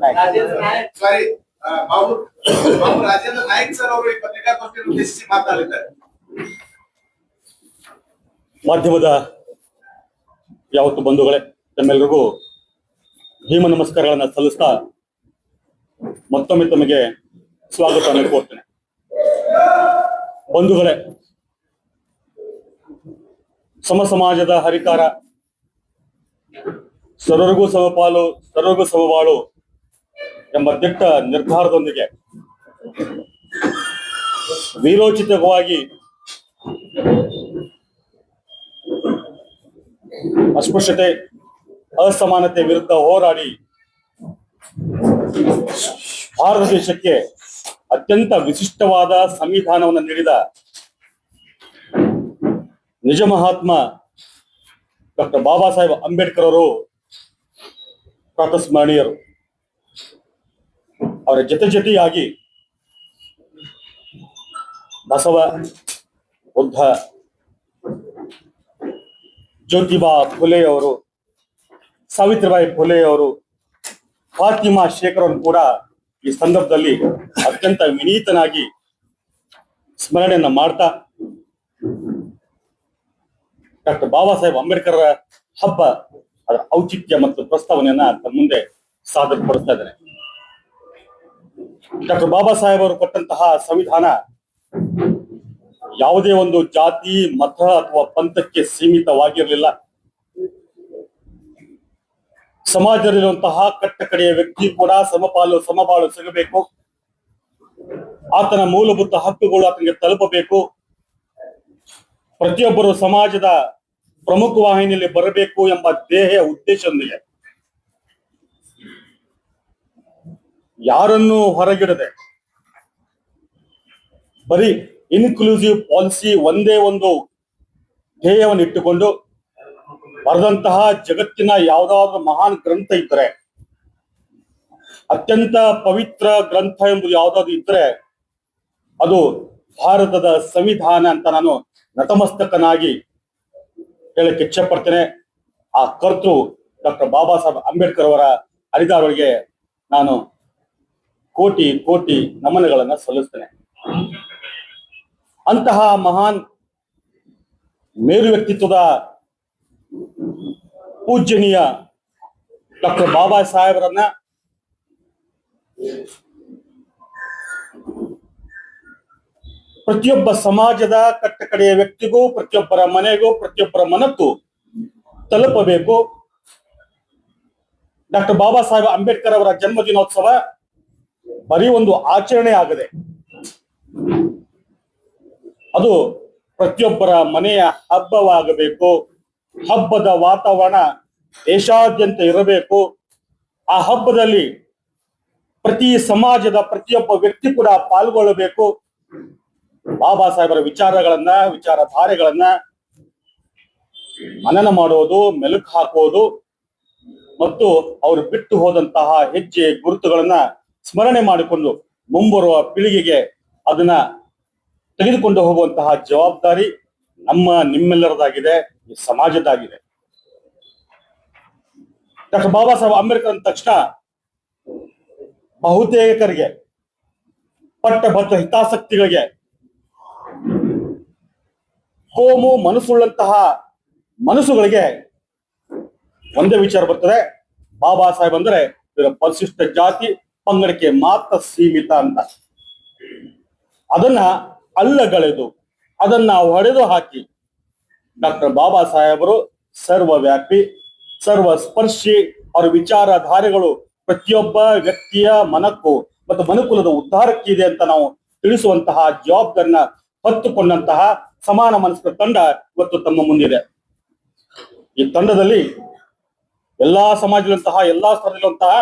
ರಾಜೇಂದ್ರ ನಾಯಕ್ ಸಾರಿ Babu Babu Rajendra Nayak sir ಅವರು ಈ ಪತ್ರಿಕಾಗೋಷ್ಠಿಯನ್ನು ಉದ್ದೇಶಿಸಿ ಮಾತನಾಡಿದ್ದಾರೆ. ಮಾಧ್ಯಮದ ಯಾವತ್ತು ಬಂಧುಗಳೇ, ತಮ್ಮೆಲ್ಲರಿಗೂ ಭೀಮ ನಮಸ್ಕಾರಗಳನ್ನ ಸಲ್ಲಿಸ್ತಾ ಮತ್ತೊಮ್ಮೆ ತಮಗೆ ಸ್ವಾಗತವನ್ನು ಕೋರ್ತೇನೆ. ಬಂಧುಗಳೇ, ಸಮ ಸಮಾಜದ ಹರಿಕಾರ, ಸರ್ವರಿಗೂ ಸಮಪಾಲು ಸರ್ವರಿಗೂ ಸಮಬಾಳು ಎಂಬ ದಿಟ್ಟ ನಿರ್ಧಾರದೊಂದಿಗೆ ವೀರೋಚಿತವಾಗಿ ಅಸ್ಪೃಶ್ಯತೆ ಅಸಮಾನತೆ ವಿರುದ್ಧ ಹೋರಾಡಿ ಭಾರತ ದೇಶಕ್ಕೆ ಅತ್ಯಂತ ವಿಶಿಷ್ಟವಾದ ಸಂವಿಧಾನವನ್ನು ನೀಡಿದ ನಿಜ ಮಹಾತ್ಮ ಡಾಕ್ಟರ್ ಬಾಬಾ ಸಾಹೇಬ್ ಅಂಬೇಡ್ಕರ್ ಅವರು ಪ್ರಾತಸ್ಮರಣೀಯರು. ಅವರ ಜೊತೆಯಾಗಿ ಬಸವ, ಬುದ್ಧ, ಜ್ಯೋತಿಬಾ ಫುಲೆ ಅವರು, ಸಾವಿತ್ರಿಬಾಯಿ ಫುಲೆ ಅವರು, ಫಾತಿಮಾ ಶೇಖರ್ ಅವರು ಕೂಡ ಈ ಸಂದರ್ಭದಲ್ಲಿ ಅತ್ಯಂತ ವಿನೀತನಾಗಿ ಸ್ಮರಣೆಯನ್ನ ಮಾಡ್ತಾ ಡಾಕ್ಟರ್ ಬಾಬಾ ಸಾಹೇಬ್ ಅಂಬೇಡ್ಕರ್ ಹಬ್ಬ ಅದರ ಔಚಿತ್ಯ ಮತ್ತು ಪ್ರಸ್ತಾವನೆಯನ್ನ ತಮ್ಮ ಮುಂದೆ ಸಾದರಪಡಿಸ್ತಾ ಇದ್ದೇನೆ. ಡಾಕ್ಟರ್ ಬಾಬಾ ಸಾಹೇಬ್ ಅವರು ಕೊಟ್ಟಂತಹ ಸಂವಿಧಾನ ಯಾವುದೇ ಒಂದು ಜಾತಿ, ಮತ ಅಥವಾ ಪಂಥಕ್ಕೆ ಸೀಮಿತವಾಗಿರಲಿಲ್ಲ. ಸಮಾಜದಲ್ಲಿರುವಂತಹ ಕಟ್ಟಕಡೆಯ ವ್ಯಕ್ತಿ ಕೂಡ ಸಮಬಾಳು ಸಿಗಬೇಕು. ಆತನ ಮೂಲಭೂತ ಹಕ್ಕುಗಳು ಆತನಿಗೆ ತಲುಪಬೇಕು. ಪ್ರತಿಯೊಬ್ಬರು ಸಮಾಜದ ಪ್ರಮುಖ ವಾಹಿನಿಯಲ್ಲಿ ಬರಬೇಕು ಎಂಬ ಉದ್ದೇಶದೊಂದಿಗೆ ಯಾರನ್ನೂ ಹೊರಗಿಡದೆ ಬರೀ ಇನ್ಕ್ಲೂಸಿವ್ ಪಾಲಿಸಿ ಒಂದೇ ಒಂದು ಧ್ಯೇಯವನ್ನು ಇಟ್ಟುಕೊಂಡು ಬರೆದಂತಹ ಜಗತ್ತಿನ ಯಾವುದಾದ್ರೂ ಮಹಾನ್ ಗ್ರಂಥ ಇದ್ದರೆ, ಅತ್ಯಂತ ಪವಿತ್ರ ಗ್ರಂಥ ಎಂಬುದು ಯಾವುದಾದ್ರು ಇದ್ರೆ ಅದು ಭಾರತದ ಸಂವಿಧಾನ ಅಂತ ನಾನು ನತಮಸ್ತಕನಾಗಿ ಹೇಳಕ್ಕೆ ಇಚ್ಛೆ ಪಡ್ತೇನೆ. ಆ ಕರ್ತೃ ಡಾಕ್ಟರ್ ಬಾಬಾ ಸಾಹೇಬ್ ಅಂಬೇಡ್ಕರ್ ಅವರ ಅರಿದಾರರಿಗೆ ನಾನು ಕೋಟಿ ಕೋಟಿ ನಮನಗಳನ್ನ ಸಲ್ಲಿಸ್ತೇನೆ. ಅಂತಹ ಮಹಾನ್ ಮೇರು ವ್ಯಕ್ತಿತ್ವದ ಪೂಜ್ಯನೀಯ ಡಾಕ್ಟರ್ ಬಾಬಾ ಸಾಹೇಬರನ್ನ ಪ್ರತಿಯೊಬ್ಬ ಸಮಾಜದ ಕಟ್ಟಕಡೆಯ ವ್ಯಕ್ತಿಗೂ, ಪ್ರತಿಯೊಬ್ಬರ ಮನೆಗೂ, ಪ್ರತಿಯೊಬ್ಬರ ಮನಕ್ಕೂ ತಲುಪಬೇಕು. ಡಾಕ್ಟರ್ ಬಾಬಾ ಸಾಹೇಬ್ ಅಂಬೇಡ್ಕರ್ ಅವರ ಜನ್ಮ ದಿನೋತ್ಸವ ಬರೀ ಒಂದು ಆಚರಣೆ ಆಗದೆ, ಅದು ಪ್ರತಿಯೊಬ್ಬರ ಮನೆಯ ಹಬ್ಬವಾಗಬೇಕು. ಹಬ್ಬದ ವಾತಾವರಣ ದೇಶಾದ್ಯಂತ ಇರಬೇಕು. ಆ ಹಬ್ಬದಲ್ಲಿ ಪ್ರತಿ ಸಮಾಜದ ಪ್ರತಿಯೊಬ್ಬ ವ್ಯಕ್ತಿ ಕೂಡ ಪಾಲ್ಗೊಳ್ಳಬೇಕು. ಬಾಬಾ ಸಾಹೇಬರ ವಿಚಾರಧಾರೆಗಳನ್ನ ಮನನ ಮಾಡುವುದು, ಮೆಲುಕು ಹಾಕುವುದು ಮತ್ತು ಅವರು ಬಿಟ್ಟು ಹೋದಂತಹ ಹೆಜ್ಜೆ ಗುರುತುಗಳನ್ನ ಸ್ಮರಣೆ ಮಾಡಿಕೊಂಡು ಮುಂಬರುವ ಪೀಳಿಗೆಗೆ ಅದನ್ನ ತೆಗೆದುಕೊಂಡು ಹೋಗುವಂತಹ ಜವಾಬ್ದಾರಿ ನಿಮ್ಮೆಲ್ಲರದಾಗಿದೆ, ಈ ಸಮಾಜದಾಗಿದೆ. ಡಾಕ್ಟರ್ ಬಾಬಾ ಸಾಹೇಬ್ ಅಂಬೇಡ್ಕರ್ ಅಂದ ತಕ್ಷಣ ಬಹುತೇಕರಿಗೆ, ಪಟ್ಟಭದ್ರ ಹಿತಾಸಕ್ತಿಗಳಿಗೆ ಕೋಮು ಮನಸ್ಸುಳ್ಳಂತಹ ಮನಸ್ಸುಗಳಿಗೆ ಒಂದೇ ವಿಚಾರ ಬರ್ತದೆ, ಬಾಬಾ ಸಾಹೇಬ್ ಅಂದ್ರೆ ಇದರ ಪರಿಶಿಷ್ಟ ಜಾತಿ ಪಂಗಡಕ್ಕೆ ಮಾತ್ರ ಸೀಮಿತ ಅಂತ. ಅದನ್ನ ಅಲ್ಲಗಳೆದು, ಅದನ್ನ ಹೊಡೆದು ಹಾಕಿ ಡಾಕ್ಟರ್ ಬಾಬಾ ಸಾಹೇಬರು ಸರ್ವವ್ಯಾಪಿ, ಸರ್ವಸ್ಪರ್ಶಿ. ಅವರ ವಿಚಾರಧಾರೆಗಳು ಪ್ರತಿಯೊಬ್ಬ ವ್ಯಕ್ತಿಯ ಮನಕ್ಕೂ ಮತ್ತು ಮನುಕುಲದ ಉದ್ಧಾರಕ್ಕೆ ಇದೆ ಅಂತ ನಾವು ತಿಳಿಸುವಂತಹ ಜವಾಬ್ದಾರಿನ ಹೊತ್ತುಕೊಂಡಂತಹ ಸಮಾನ ಮನಸ್ಕ ತಂಡ ಇವತ್ತು ತಮ್ಮ ಮುಂದಿದೆ. ಈ ತಂಡದಲ್ಲಿ ಎಲ್ಲಾ ಸಮಾಜದಂತಹ, ಎಲ್ಲಾ ಸ್ತರದಲ್ಲಿರುವಂತಹ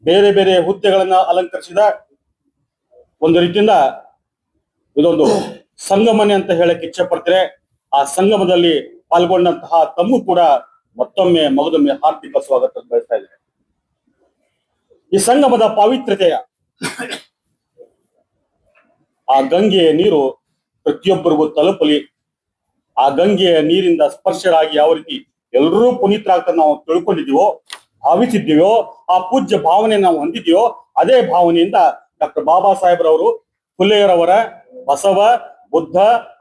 ಬೇರೆ ಬೇರೆ ಹುದ್ದೆಗಳನ್ನ ಅಲಂಕರಿಸಿದ ಒಂದು ರೀತಿಯಿಂದ ಇದೊಂದು ಸಂಗಮನೆ ಅಂತ ಹೇಳಕ್ ಇಚ್ಛೆ ಪಡ್ತೇನೆ. ಆ ಸಂಗಮದಲ್ಲಿ ಪಾಲ್ಗೊಂಡಂತಹ ತಮ್ಮೂ ಕೂಡ ಮತ್ತೊಮ್ಮೆ ಮಗದೊಮ್ಮೆ ಹಾರ್ದಿಕ ಸ್ವಾಗತ ಬಯಸ್ತಾ ಇದ್ದೇನೆ. ಈ ಸಂಗಮದ ಪಾವಿತ್ರ್ಯತೆಯ ಆ ಗಂಗೆಯ ನೀರು ಪ್ರತಿಯೊಬ್ಬರಿಗೂ ತಲುಪಲಿ. ಆ ಗಂಗೆಯ ನೀರಿಂದ ಸ್ಪರ್ಶರಾಗಿ ಯಾವ ರೀತಿ ಎಲ್ಲರೂ ಪುನೀತರಾಗ್ತಾ ನಾವು ತಿಳ್ಕೊಂಡಿದೀವೋ ಭಾವಿಸಿದ್ದೀವೋ, ಆ ಪೂಜ್ಯ ಭಾವನೆ ನಾವು ಹೊಂದಿದೆಯೋ, ಅದೇ ಭಾವನೆಯಿಂದ ಡಾಕ್ಟರ್ ಬಾಬಾ ಸಾಹೇಬ್ರವರು, ಫುಲೆಯವರ, ಬಸವ, ಬುದ್ಧ,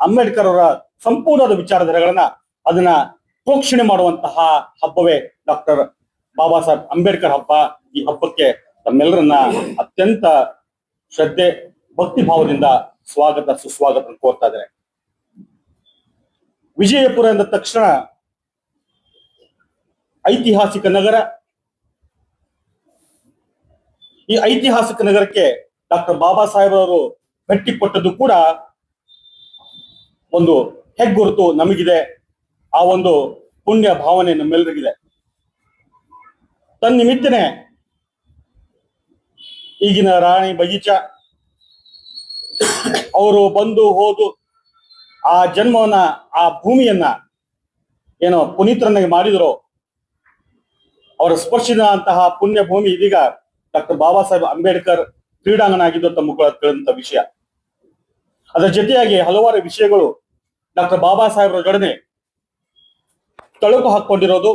ಅಂಬೇಡ್ಕರ್ ಅವರ ಸಂಪೂರ್ಣದ ವಿಚಾರಧಾರೆಗಳನ್ನ ಅದನ್ನ ಪೋಷಣೆ ಮಾಡುವಂತಹ ಹಬ್ಬವೇ ಡಾಕ್ಟರ್ ಬಾಬಾ ಸಾಹೇಬ್ ಅಂಬೇಡ್ಕರ್ ಹಬ್ಬ. ಈ ಹಬ್ಬಕ್ಕೆ ತಮ್ಮೆಲ್ಲರನ್ನ ಅತ್ಯಂತ ಶ್ರದ್ಧೆ, ಭಕ್ತಿ ಭಾವದಿಂದ ಸ್ವಾಗತ ಸುಸ್ವಾಗತ ಕೋರ್ತಾ ಇದ್ದಾರೆ. ವಿಜಯಪುರ ಎಂದ ತಕ್ಷಣ ಐತಿಹಾಸಿಕ ನಗರ. ಈ ಐತಿಹಾಸಿಕ ನಗರಕ್ಕೆ ಡಾಕ್ಟರ್ ಬಾಬಾ ಸಾಹೇಬ್ ಅವರು ಭೇಟಿ ಕೊಟ್ಟದ್ದು ಕೂಡ ಒಂದು ಹೆಗ್ಗುರುತು ನಮಗಿದೆ. ಆ ಒಂದು ಪುಣ್ಯ ಭಾವನೆ ನಮ್ಮೆಲ್ಲರಿಗಿದೆ. ತನ್ನಿಮಿತ್ತನೆ ಈಗಿನ ರಾಣಿ ಬಗೀಚಾ ಅವರು ಬಂದು ಹೋದು ಆ ಜನ್ಮವನ್ನ, ಆ ಭೂಮಿಯನ್ನ ಏನೋ ಪುನೀತರನ್ನಾಗಿ ಮಾಡಿದ್ರು, ಅವರ ಸ್ಪರ್ಶಿದ ಅಂತಹ ಪುಣ್ಯ ಭೂಮಿ ಇದೀಗ ಡಾಕ್ಟರ್ ಬಾಬಾ ಸಾಹೇಬ್ ಅಂಬೇಡ್ಕರ್ ಕ್ರೀಡಾಂಗಣ ಆಗಿದ್ದು ತಮ್ಮ ತಿಳಿದಂತ ವಿಷಯ. ಅದರ ಜೊತೆಯಾಗಿ ಹಲವಾರು ವಿಷಯಗಳು ಡಾಕ್ಟರ್ ಬಾಬಾ ಸಾಹೇಬ್ರ ಜೊಡನೆ ತಳುಕು ಹಾಕೊಂಡಿರೋದು,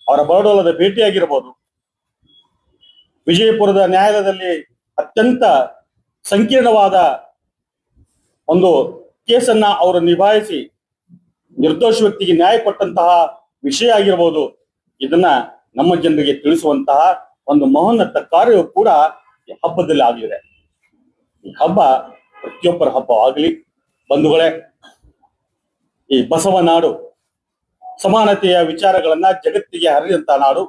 ಅವರ ಬರಡೋಲದ ಭೇಟಿಯಾಗಿರಬಹುದು, ವಿಜಯಪುರದ ನ್ಯಾಯಾಲಯದಲ್ಲಿ ಅತ್ಯಂತ ಸಂಕೀರ್ಣವಾದ ಒಂದು ಕೇಸನ್ನ ಅವರು ನಿಭಾಯಿಸಿ ನಿರ್ದೋಷ ವ್ಯಕ್ತಿಗೆ ನ್ಯಾಯ ಕೊಟ್ಟಂತಹ ವಿಷಯ ಆಗಿರಬಹುದು. ಇದನ್ನ ನಮ್ಮ ಜನರಿಗೆ ತಿಳಿಸುವಂತಹ ಒಂದು ಮಹೋನ್ನತ ಕಾರ್ಯವು ಕೂಡ ಈ ಹಬ್ಬದಲ್ಲಿ ಆಗಲಿದೆ. ಈ ಹಬ್ಬ ಪ್ರತಿಯೊಬ್ಬರ ಹಬ್ಬ ಆಗಲಿ. ಬಂಧುಗಳೇ, ಈ ಬಸವ ನಾಡು, ಸಮಾನತೆಯ ವಿಚಾರಗಳನ್ನ ಜಗತ್ತಿಗೆ ಹರಿದಂತ ನಾಡು.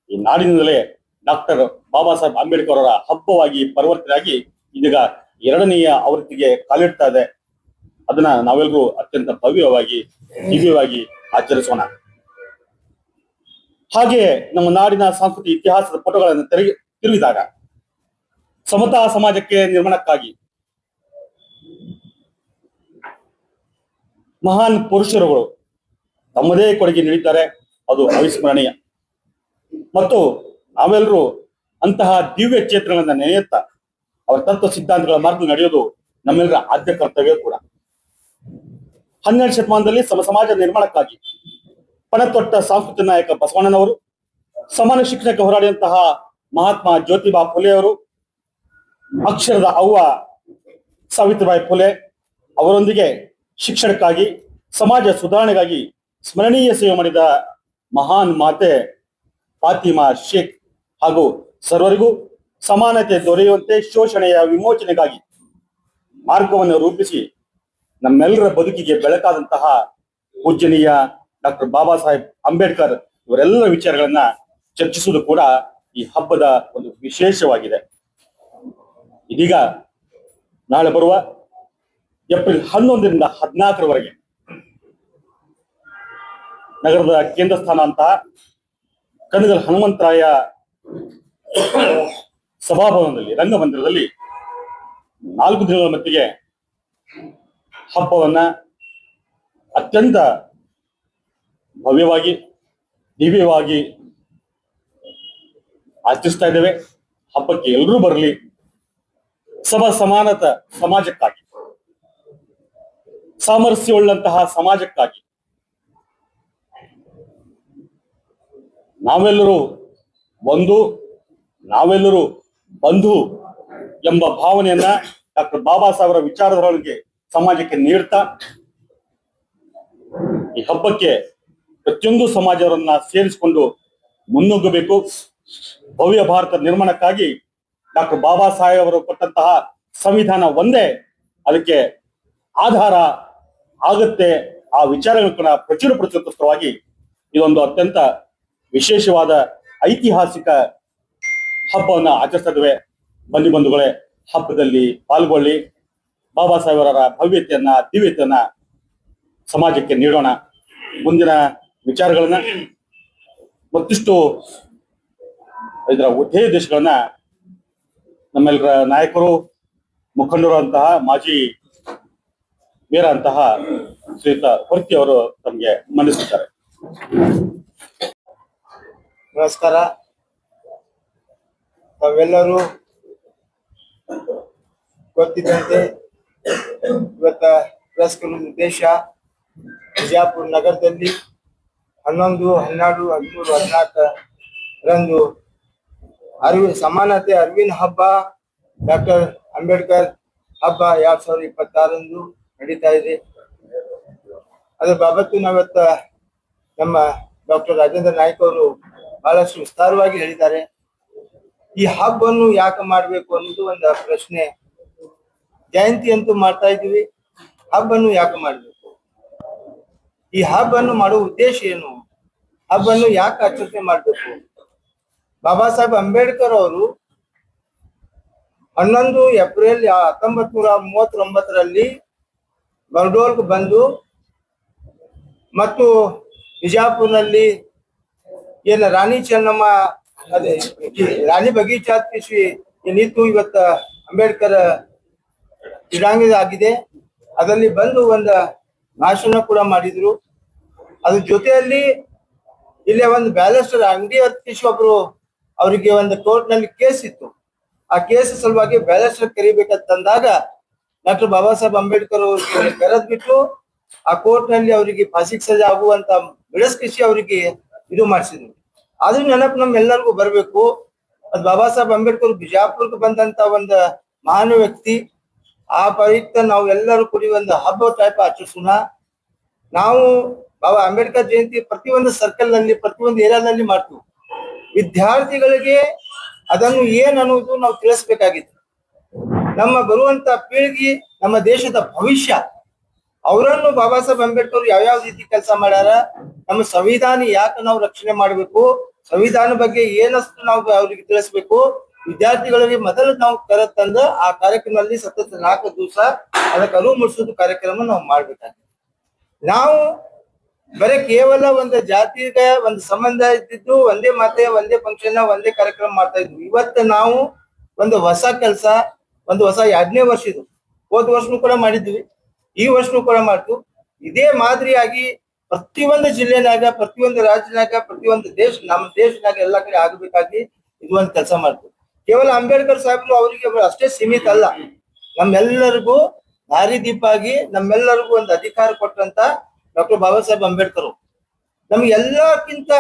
ಈ ನಾಡಿನಿಂದಲೇ ಡಾಕ್ಟರ್ ಬಾಬಾ ಸಾಹೇಬ್ ಅಂಬೇಡ್ಕರ್ ಅವರ ಹಬ್ಬವಾಗಿ ಪರಿವರ್ತನೆಯಾಗಿ ಇದೀಗ 2ನೆಯ ಆವೃತ್ತಿಗೆ ಕಾಲಿಡ್ತಾ ಇದೆ. ಅದನ್ನ ನಾವೆಲ್ಲರೂ ಅತ್ಯಂತ ಭವ್ಯವಾಗಿ, ದಿವ್ಯವಾಗಿ ಆಚರಿಸೋಣ. ಹಾಗೆಯೇ ನಮ್ಮ ನಾಡಿನ ಸಾಂಸ್ಕೃತಿಕ ಇತಿಹಾಸದ ಪುಟಗಳನ್ನು ತಿರುಗಿದಾಗ ಸಮತಾ ಸಮಾಜಕ್ಕೆ ನಿರ್ಮಾಣಕ್ಕಾಗಿ ಮಹಾನ್ ಪುರುಷರುಗಳು ತಮ್ಮದೇ ಕೊಡುಗೆ ನೀಡಿದ್ದಾರೆ. ಅದು ಅವಿಸ್ಮರಣೀಯ. ಮತ್ತು ನಾವೆಲ್ಲರೂ ಅಂತಹ ದಿವ್ಯ ಚೇತನಗಳನ್ನ ನೆನೆಯುತ್ತಾ ಅವರ ತತ್ವ ಸಿದ್ಧಾಂತಗಳ ಮಾರ್ಗ ನಡೆಯೋದು ನಮ್ಮೆಲ್ಲರ ಆದ್ಯ ಕರ್ತವ್ಯ ಕೂಡ. 12ನೇ ಶತಮಾನದಲ್ಲಿ ಸಮಾಜ ನಿರ್ಮಾಣಕ್ಕಾಗಿ ಪಣತೊಟ್ಟ ಸಾಂಸ್ಕೃತಿಕ ನಾಯಕ ಬಸವಣ್ಣನವರು, ಸಮಾನ ಶಿಕ್ಷಣಕ್ಕೆ ಹೋರಾಡಿದಂತಹ ಮಹಾತ್ಮ ಜ್ಯೋತಿಬಾ ಫುಲೆ ಅವರು, ಅಕ್ಷರದ ಅವ್ವ ಸಾವಿತ್ರಿಬಾಯಿ ಫುಲೆ ಅವರೊಂದಿಗೆ ಶಿಕ್ಷಣಕ್ಕಾಗಿ, ಸಮಾಜ ಸುಧಾರಣೆಗಾಗಿ ಸ್ಮರಣೀಯ ಸೇವೆ ಮಾಡಿದ ಮಹಾನ್ ಮಾತೆ ಫಾತಿಮಾ ಶೇಖ್ ಹಾಗೂ ಸರ್ವರಿಗೂ ಸಮಾನತೆ ದೊರೆಯುವಂತೆ ಶೋಷಣೆಯ ವಿಮೋಚನೆಗಾಗಿ ಮಾರ್ಗವನ್ನು ರೂಪಿಸಿ ನಮ್ಮೆಲ್ಲರ ಬದುಕಿಗೆ ಬೆಳಕಾದಂತಹ ಪೂಜ್ಯನೀಯ ಡಾಕ್ಟರ್ ಬಾಬಾ ಸಾಹೇಬ್ ಅಂಬೇಡ್ಕರ್ ಇವರೆಲ್ಲರ ವಿಚಾರಗಳನ್ನ ಚರ್ಚಿಸುವುದು ಕೂಡ ಈ ಹಬ್ಬದ ಒಂದು ವಿಶೇಷವಾಗಿದೆ. ಇದೀಗ ನಾಳೆ ಬರುವ ಏಪ್ರಿಲ್ 11ರಿಂದ 14ರವರೆಗೆ ನಗರದ ಕೇಂದ್ರ ಸ್ಥಾನ ಅಂತ ಕನಗಲ್ ಹನುಮಂತರಾಯ ಸಭಾಭವನದಲ್ಲಿ, ರಂಗಮಂದಿರದಲ್ಲಿ 4 ದಿನಗಳ ಮಟ್ಟಿಗೆ ಹಬ್ಬವನ್ನ ಅತ್ಯಂತ ಭವ್ಯವಾಗಿ, ದಿವ್ಯವಾಗಿ ಆಚರಿಸ್ತಾ ಇದ್ದೇವೆ. ಹಬ್ಬಕ್ಕೆ ಎಲ್ಲರೂ ಬರಲಿ. ಸಮಾನತ ಸಮಾಜಕ್ಕಾಗಿ, ಸಾಮರಸ್ಯವುಳ್ಳಂತಹ ಸಮಾಜಕ್ಕಾಗಿ ನಾವೆಲ್ಲರೂ ಒಂದು, ನಾವೆಲ್ಲರೂ ಬಂಧು ಎಂಬ ಭಾವನೆಯನ್ನ ಡಾಕ್ಟರ್ ಬಾಬಾ ಸಾಹೇಬರ ವಿಚಾರದೊಳಗೆ ಸಮಾಜಕ್ಕೆ ನೀಡ್ತಾ ಈ ಹಬ್ಬಕ್ಕೆ ಪ್ರತಿಯೊಂದು ಸಮಾಜವನ್ನ ಸೇರಿಸಿಕೊಂಡು ಮುನ್ನುಗ್ಗಬೇಕು. ಭವ್ಯ ಭಾರತ ನಿರ್ಮಾಣಕ್ಕಾಗಿ ಡಾಕ್ಟರ್ ಬಾಬಾ ಸಾಹೇಬ್ ಅವರು ಕೊಟ್ಟಂತಹ ಸಂವಿಧಾನ ಒಂದೇ ಅದಕ್ಕೆ ಆಧಾರ ಆಗುತ್ತೆ. ಆ ವಿಚಾರಗಳ ಪ್ರಚುರಪಡಿಸುತ್ತವಾಗಿ ಇದೊಂದು ಅತ್ಯಂತ ವಿಶೇಷವಾದ ಐತಿಹಾಸಿಕ ಹಬ್ಬವನ್ನ ಆಚರಿಸ್ತಾ ಇದ್ದೇವೆ. ಬನ್ನಿ ಬಂಧುಗಳೇ, ಹಬ್ಬದಲ್ಲಿ ಪಾಲ್ಗೊಳ್ಳಿ. ಬಾಬಾ ಸಾಹೇಬರ ಭವ್ಯತೆಯನ್ನ, ದಿವ್ಯತೆಯನ್ನ ಸಮಾಜಕ್ಕೆ ನೀಡೋಣ. ಮುಂದಿನ ವಿಚಾರಗಳನ್ನ ಮತ್ತಿಷ್ಟು ಇದರ ಉದ್ದೇಶಗಳನ್ನ ನಮ್ಮೆಲ್ಲರ ನಾಯಕರು, ಮುಖಂಡರು ಅಂತಹ ಮಾಜಿ ಮೇಯರ್ ಅಂತಹ ಶ್ರೀಯುತ ಹೊರ್ತಿ ಅವರು ತಮಗೆ ಮಂಡಿಸುತ್ತಾರೆ. ನಮಸ್ಕಾರ. ತಾವೆಲ್ಲರೂ ಗೊತ್ತಿದ್ದಂತೆ ಇವತ್ತ ಪ್ರೆಸ್ ಕ್ಲಬ್ ಉದ್ದೇಶ ಬಿಜಾಪುರ ನಗರದಲ್ಲಿ 11, 12, 13, 14 ರಂದು ಸಮಾನತೆ ಅರಿವಿನ ಹಬ್ಬ ಡಾಕ್ಟರ್ ಅಂಬೇಡ್ಕರ್ ಹಬ್ಬ 2026 ನಡೀತಾ ಇದೆ. ಅದ್ರ ಬಾಬತ್ತು ನಾವತ್ತ ನಮ್ಮ ಡಾಕ್ಟರ್ ರಾಜೇಂದ್ರ ನಾಯ್ಕ ಅವರು ಬಹಳಷ್ಟು ವಿಸ್ತಾರವಾಗಿ ಹೇಳಿದ್ದಾರೆ. ಈ ಹಬ್ಬವನ್ನು ಯಾಕೆ ಮಾಡ್ಬೇಕು ಅನ್ನೋದು ಒಂದು ಪ್ರಶ್ನೆ. ಜಯಂತಿ ಅಂತೂ ಮಾಡ್ತಾ ಇದೀವಿ, ಹಬ್ಬನ್ನು ಯಾಕೆ ಮಾಡ್ಬೇಕು? ಈ ಹಬ್ಬನ್ನು ಮಾಡುವ ಉದ್ದೇಶ ಏನು? ಹಬ್ಬನ್ನು ಯಾಕೆ ಆಚರಣೆ ಮಾಡ್ಬೇಕು? ಬಾಬಾ ಸಾಹೇಬ್ ಅಂಬೇಡ್ಕರ್ ಅವರು 11 ಏಪ್ರಿಲ್ 1939 ಬರ್ಡೋಲ್ಗೆ ಬಂದು ಮತ್ತು ಬಿಜಾಪುರ್ನಲ್ಲಿ ಏನು ರಾಣಿ ಚೆನ್ನಮ್ಮ ಅದೇ ರಾಣಿ ಬಗೀಚಾ ಏನಿತ್ತು ಇವತ್ತ ಅಂಬೇಡ್ಕರ್ ಕ್ರೀಡಾಂಗಣ ಆಗಿದೆ, ಅದರಲ್ಲಿ ಬಂದು ಒಂದು ಭಾಷಣ ಕೂಡ ಮಾಡಿದ್ರು. ಅದ್ರ ಜೊತೆಯಲ್ಲಿ ಇಲ್ಲೇ ಒಂದು ಬ್ಯಾಲೆಸ್ಟರ್ ಅಂಗಡಿ ಹತ್ತಿಸಿ ಒಬ್ರು ಅವರಿಗೆ ಒಂದು ಕೋರ್ಟ್ ನಲ್ಲಿ ಕೇಸ್ ಇತ್ತು. ಆ ಕೇಸ್ ಸಲುವಾಗಿ ಬ್ಯಾಲೆಸ್ಟರ್ ಕರಿಬೇಕಂತಂದಾಗ ಡಾಕ್ಟರ್ ಬಾಬಾ ಸಾಹೇಬ್ ಅಂಬೇಡ್ಕರ್ ಅವರಿಗೆ ಕರೆದ್ ಬಿಟ್ಟು ಆ ಕೋರ್ಟ್ ನಲ್ಲಿ ಅವರಿಗೆ ಫಾಸಿಗೆ ಸಜಾ ಆಗುವಂತ ಬಿಡಿಸ್ಕಿಸಿ ಅವರಿಗೆ ಇದು ಮಾಡಿಸಿದ್ರು. ಅದು ನೆನಪು ನಮ್ಮೆಲ್ಲರಿಗೂ ಬರ್ಬೇಕು. ಅದು ಬಾಬಾ ಸಾಹೇಬ್ ಅಂಬೇಡ್ಕರ್ ಬಿಜಾಪುರ್ಗೆ ಬಂದಂತ ಒಂದು ಮಹಾನ್ ವ್ಯಕ್ತಿ. ಆ ಪ್ರಯುಕ್ತ ನಾವು ಎಲ್ಲರೂ ಕೂಡಿ ಒಂದು ಹಬ್ಬ ಟೈಪ್ ಆಚರಿಸೋಣ. ನಾವು ಬಾಬಾ ಅಂಬೇಡ್ಕರ್ ಜಯಂತಿ ಪ್ರತಿಯೊಂದು ಸರ್ಕಲ್ ನಲ್ಲಿ ಪ್ರತಿಯೊಂದು ಏರಿಯಾದಲ್ಲಿ ಮಾಡ್ತೀವಿ. ವಿದ್ಯಾರ್ಥಿಗಳಿಗೆ ಅದನ್ನು ಏನ್ ಅನ್ನೋದು ನಾವು ತಿಳಿಸ್ಬೇಕಾಗಿತ್ತು. ನಮ್ಮ ಬರುವಂತ ಪೀಳಿಗೆ ನಮ್ಮ ದೇಶದ ಭವಿಷ್ಯ. ಅವರನ್ನು ಬಾಬಾ ಸಾಹೇಬ್ ಅಂಬೇಡ್ಕರ್ ಯಾವ್ಯಾವ ರೀತಿ ಕೆಲಸ ಮಾಡ್ಯಾರ, ನಮ್ಮ ಸಂವಿಧಾನ ಯಾಕೆ ನಾವು ರಕ್ಷಣೆ ಮಾಡ್ಬೇಕು, ಸಂವಿಧಾನ ಬಗ್ಗೆ ಏನಷ್ಟು ನಾವು ಅವ್ರಿಗೆ ತಿಳಿಸ್ಬೇಕು. ವಿದ್ಯಾರ್ಥಿಗಳಿಗೆ ಮೊದಲು ನಾವು ತಂದು ಆ ಕಾರ್ಯಕ್ರಮದಲ್ಲಿ ಸತತ 4 ದಿವಸ ಅದಕ್ಕೆ ಅರಿವು ಮೂಡಿಸೋದು ಕಾರ್ಯಕ್ರಮ ನಾವು ಮಾಡ್ಬೇಕಾಗ್ತದೆ. ನಾವು ಬರೀ ಕೇವಲ ಒಂದು ಜಾತಿಗೆ ಒಂದು ಸಂಬಂಧ ಇದ್ದಿದ್ದು ಒಂದೇ ಮಾತೆ ಒಂದೇ ಫಂಕ್ಷನ್ ಒಂದೇ ಕಾರ್ಯಕ್ರಮ ಮಾಡ್ತಾ ಇದ್ವಿ. ಇವತ್ತು ನಾವು ಒಂದು ಹೊಸ ಕೆಲಸ, ಒಂದು ಹೊಸ 2ನೇ ವರ್ಷ ಇದು. ಹೋದ ವರ್ಷನೂ ಕೂಡ ಮಾಡಿದ್ವಿ, ಈ ವರ್ಷನೂ ಕೂಡ ಮಾಡ್ತೀವಿ. ಇದೇ ಮಾದರಿಯಾಗಿ ಪ್ರತಿಯೊಂದು ಜಿಲ್ಲೆನಾಗ, ಪ್ರತಿಯೊಂದು ರಾಜ್ಯನಾಗ, ಪ್ರತಿಯೊಂದು ನಮ್ಮ ದೇಶನಾಗ ಎಲ್ಲಾ ಕಡೆ ಆಗಬೇಕಾಗಿ ಇದು ಒಂದು ಕೆಲಸ ಮಾಡ್ತೀವಿ. ಕೇವಲ ಅಂಬೇಡ್ಕರ್ ಸಾಹೇಬ್ರು ಅವರಿಗೆ ಅಷ್ಟೇ ಸೀಮಿತ ಅಲ್ಲ, ನಮ್ಮೆಲ್ಲರಿಗೂ ದಾರಿದೀಪ ಆಗಿ ನಮ್ಮೆಲ್ಲರಿಗೂ ಒಂದು ಅಧಿಕಾರ ಕೊಟ್ಟಂತ ಡಾಕ್ಟರ್ ಬಾಬಾ ಸಾಹೇಬ್ ಅಂಬೇಡ್ಕರ್ ನಮ್ಗೆಲ್ಲಕ್ಕಿಂತ,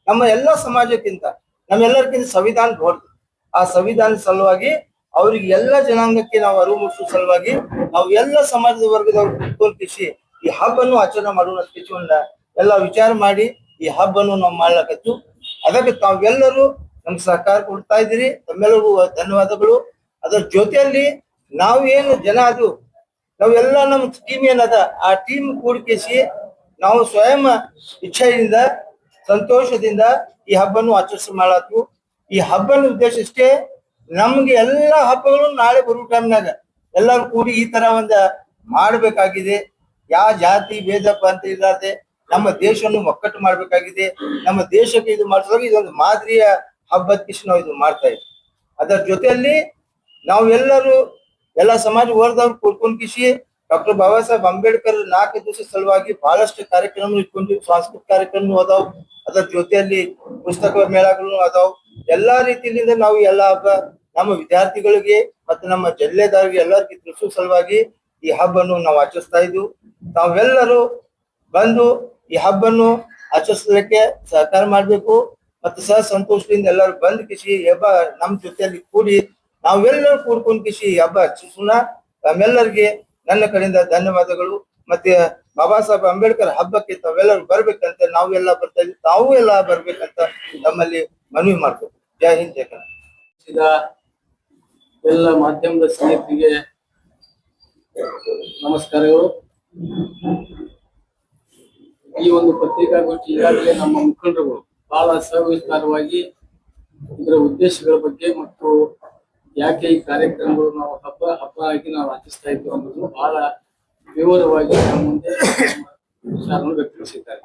ನಮ್ಮ ಎಲ್ಲ ಸಮಾಜಕ್ಕಿಂತ, ನಮ್ಮೆಲ್ಲರಿಗಿಂತ ಸಂವಿಧಾನ ದೊಡ್ಡದು. ಆ ಸಂವಿಧಾನ ಸಲುವಾಗಿ ಅವ್ರಿಗೆ ಎಲ್ಲ ಜನಾಂಗಕ್ಕೆ ನಾವು ಅರಿವು ಮೂಡಿಸೋ ಸಲುವಾಗಿ ನಾವು ಎಲ್ಲ ಸಮಾಜದ ವರ್ಗದವ್ರು ಕೂತ್ಕೊಳ್ತಿಸಿ ಈ ಹಬ್ಬನ್ನು ಆಚರಣೆ ಮಾಡೋಣ ಎಲ್ಲ ವಿಚಾರ ಮಾಡಿ ಈ ಹಬ್ಬನ್ನು ನಾವು ಮಾಡ್ಲಕತ್ತು. ಅದಕ್ಕೆ ತಾವೆಲ್ಲರೂ ನಮ್ಗೆ ಸಹಕಾರ ಕೊಡ್ತಾ ಇದ್ದೀರಿ, ತಮ್ಮೆಲ್ಲರಿಗೂ ಧನ್ಯವಾದಗಳು. ಅದರ ಜೊತೆಯಲ್ಲಿ ನಾವು ಏನು ಜನ ಅದು ನಾವೆಲ್ಲ ನಮ್ಮ ಟೀಮ್ ಏನದ ಆ ಟೀಮ್ ಕೂಡಿಸಿ ನಾವು ಸ್ವಯಂ ಇಚ್ಛೆಯಿಂದ ಸಂತೋಷದಿಂದ ಈ ಹಬ್ಬನ್ನು ಆಚರಿಸಿ ಮಾಡತ್ತು. ಈ ಹಬ್ಬನ ಉದ್ದೇಶ ಇಷ್ಟೇ, ನಮ್ಗೆ ಎಲ್ಲಾ ಹಬ್ಬಗಳು ನಾಳೆ ಬರುವ ಟೈಮ್ನಾಗ ಎಲ್ಲರೂ ಕೂಡಿ ಈ ತರ ಒಂದು ಮಾಡ್ಬೇಕಾಗಿದೆ. ಯಾವ ಜಾತಿ ಭೇದ ಅಂತ ಇಲ್ಲದೆ ನಮ್ಮ ದೇಶವನ್ನು ಒಕ್ಕಟ್ಟು ಮಾಡ್ಬೇಕಾಗಿದೆ. ನಮ್ಮ ದೇಶಕ್ಕೆ ಇದು ಮಾಡಿಸುವಾಗ ಇದೊಂದು ಮಾದರಿಯ ಹಬ್ಬದ ಕಿಶ್ ನಾವು ಇದು ಮಾಡ್ತಾ ಇದ್ವಿ. ಅದರ ಜೊತೆಯಲ್ಲಿ ನಾವು ಎಲ್ಲರೂ ಎಲ್ಲ ಸಮಾಜ ವರ್ಗದವ್ರು ಕೂಡ್ಕೊಂಡ್ ಕಿಶಿ ಡಾಕ್ಟರ್ ಬಾಬಾ ಸಾಹೇಬ್ ಅಂಬೇಡ್ಕರ್ 4 ದಿವಸ ಸಲುವಾಗಿ ಬಹಳಷ್ಟು ಕಾರ್ಯಕ್ರಮ ಇಟ್ಕೊಂಡಿವಿ. ಸಾಂಸ್ಕೃತಿಕ ಕಾರ್ಯಕ್ರಮ ಅದಾವ್, ಅದರ ಜೊತೆಯಲ್ಲಿ ಪುಸ್ತಕ ಮೇಳಗಳು ಅದಾವ್. ಎಲ್ಲಾ ರೀತಿಯಿಂದ ನಾವು ಎಲ್ಲ ಹಬ್ಬ ನಮ್ಮ ವಿದ್ಯಾರ್ಥಿಗಳಿಗೆ ಮತ್ತು ನಮ್ಮ ಜಿಲ್ಲೆದಾರರಿಗೆ ಎಲ್ಲರಿಗೂ ತಿಳಿಸೋ ಸಲುವಾಗಿ ಈ ಹಬ್ಬನ್ನು ನಾವು ಆಚರಿಸ್ತಾ ಇದ್ವು. ತಾವೆಲ್ಲರೂ ಬಂದು ಈ ಹಬ್ಬನ್ನು ಆಚರಿಸಲಿಕ್ಕೆ ಸಹಕಾರ ಮಾಡ್ಬೇಕು ಮತ್ತು ಸಂತೋಷದಿಂದ ಎಲ್ಲರೂ ಬಂದ್ ಕಿಸಿ ಹಬ್ಬ ನಮ್ಮ ಜೊತೆಯಲ್ಲಿ ಕೂಡಿ ನಾವೆಲ್ಲರೂ ಕೂಡ್ಕೊಂಡ್ ಕಿಸಿ ಈ ಹಬ್ಬ ಆಚರಿಸೋಣ. ತಮ್ಮೆಲ್ಲರಿಗೆ ನನ್ನ ಕಡೆಯಿಂದ ಧನ್ಯವಾದಗಳು. ಮತ್ತೆ ಬಾಬಾ ಸಾಹೇಬ್ ಅಂಬೇಡ್ಕರ್ ಹಬ್ಬಕ್ಕೆ ತಾವೆಲ್ಲರೂ ಬರ್ಬೇಕಂತ ನಾವೆಲ್ಲ ಬರ್ತಾ ಇದ್ವಿ, ತಾವು ಎಲ್ಲ ಬರ್ಬೇಕಂತ ನಮ್ಮಲ್ಲಿ ಮನವಿ ಮಾಡ್ತೀವಿ. ಜೈ ಹಿಂದ್, ಜೈ ಕನ್ನಡ. ಎಲ್ಲ ಮಾಧ್ಯಮದ ಸ್ನೇಹಿತರಿಗೆ ನಮಸ್ಕಾರಗಳು. ಈ ಒಂದು ಪತ್ರಿಕಾಗೋಷ್ಠಿ ಈಗಾಗಲೇ ನಮ್ಮ ಮುಖಂಡರುಗಳು ಬಹಳ ಸವಿಸ್ತಾರವಾಗಿ ಇದರ ಉದ್ದೇಶಗಳ ಬಗ್ಗೆ ಮತ್ತು ಯಾಕೆ ಈ ಕಾರ್ಯಕ್ರಮಗಳು ನಾವು ಹಬ್ಬ ಆಗಿ ನಾವು ಆಚರಿಸ್ತಾ ಇದ್ದೀವಿ ಅನ್ನೋದು ಬಹಳ ವಿವರವಾಗಿ ನಮ್ಮ ಮುಂದೆ ವಿಚಾರವನ್ನು ವ್ಯಕ್ತಪಡಿಸಿದ್ದಾರೆ.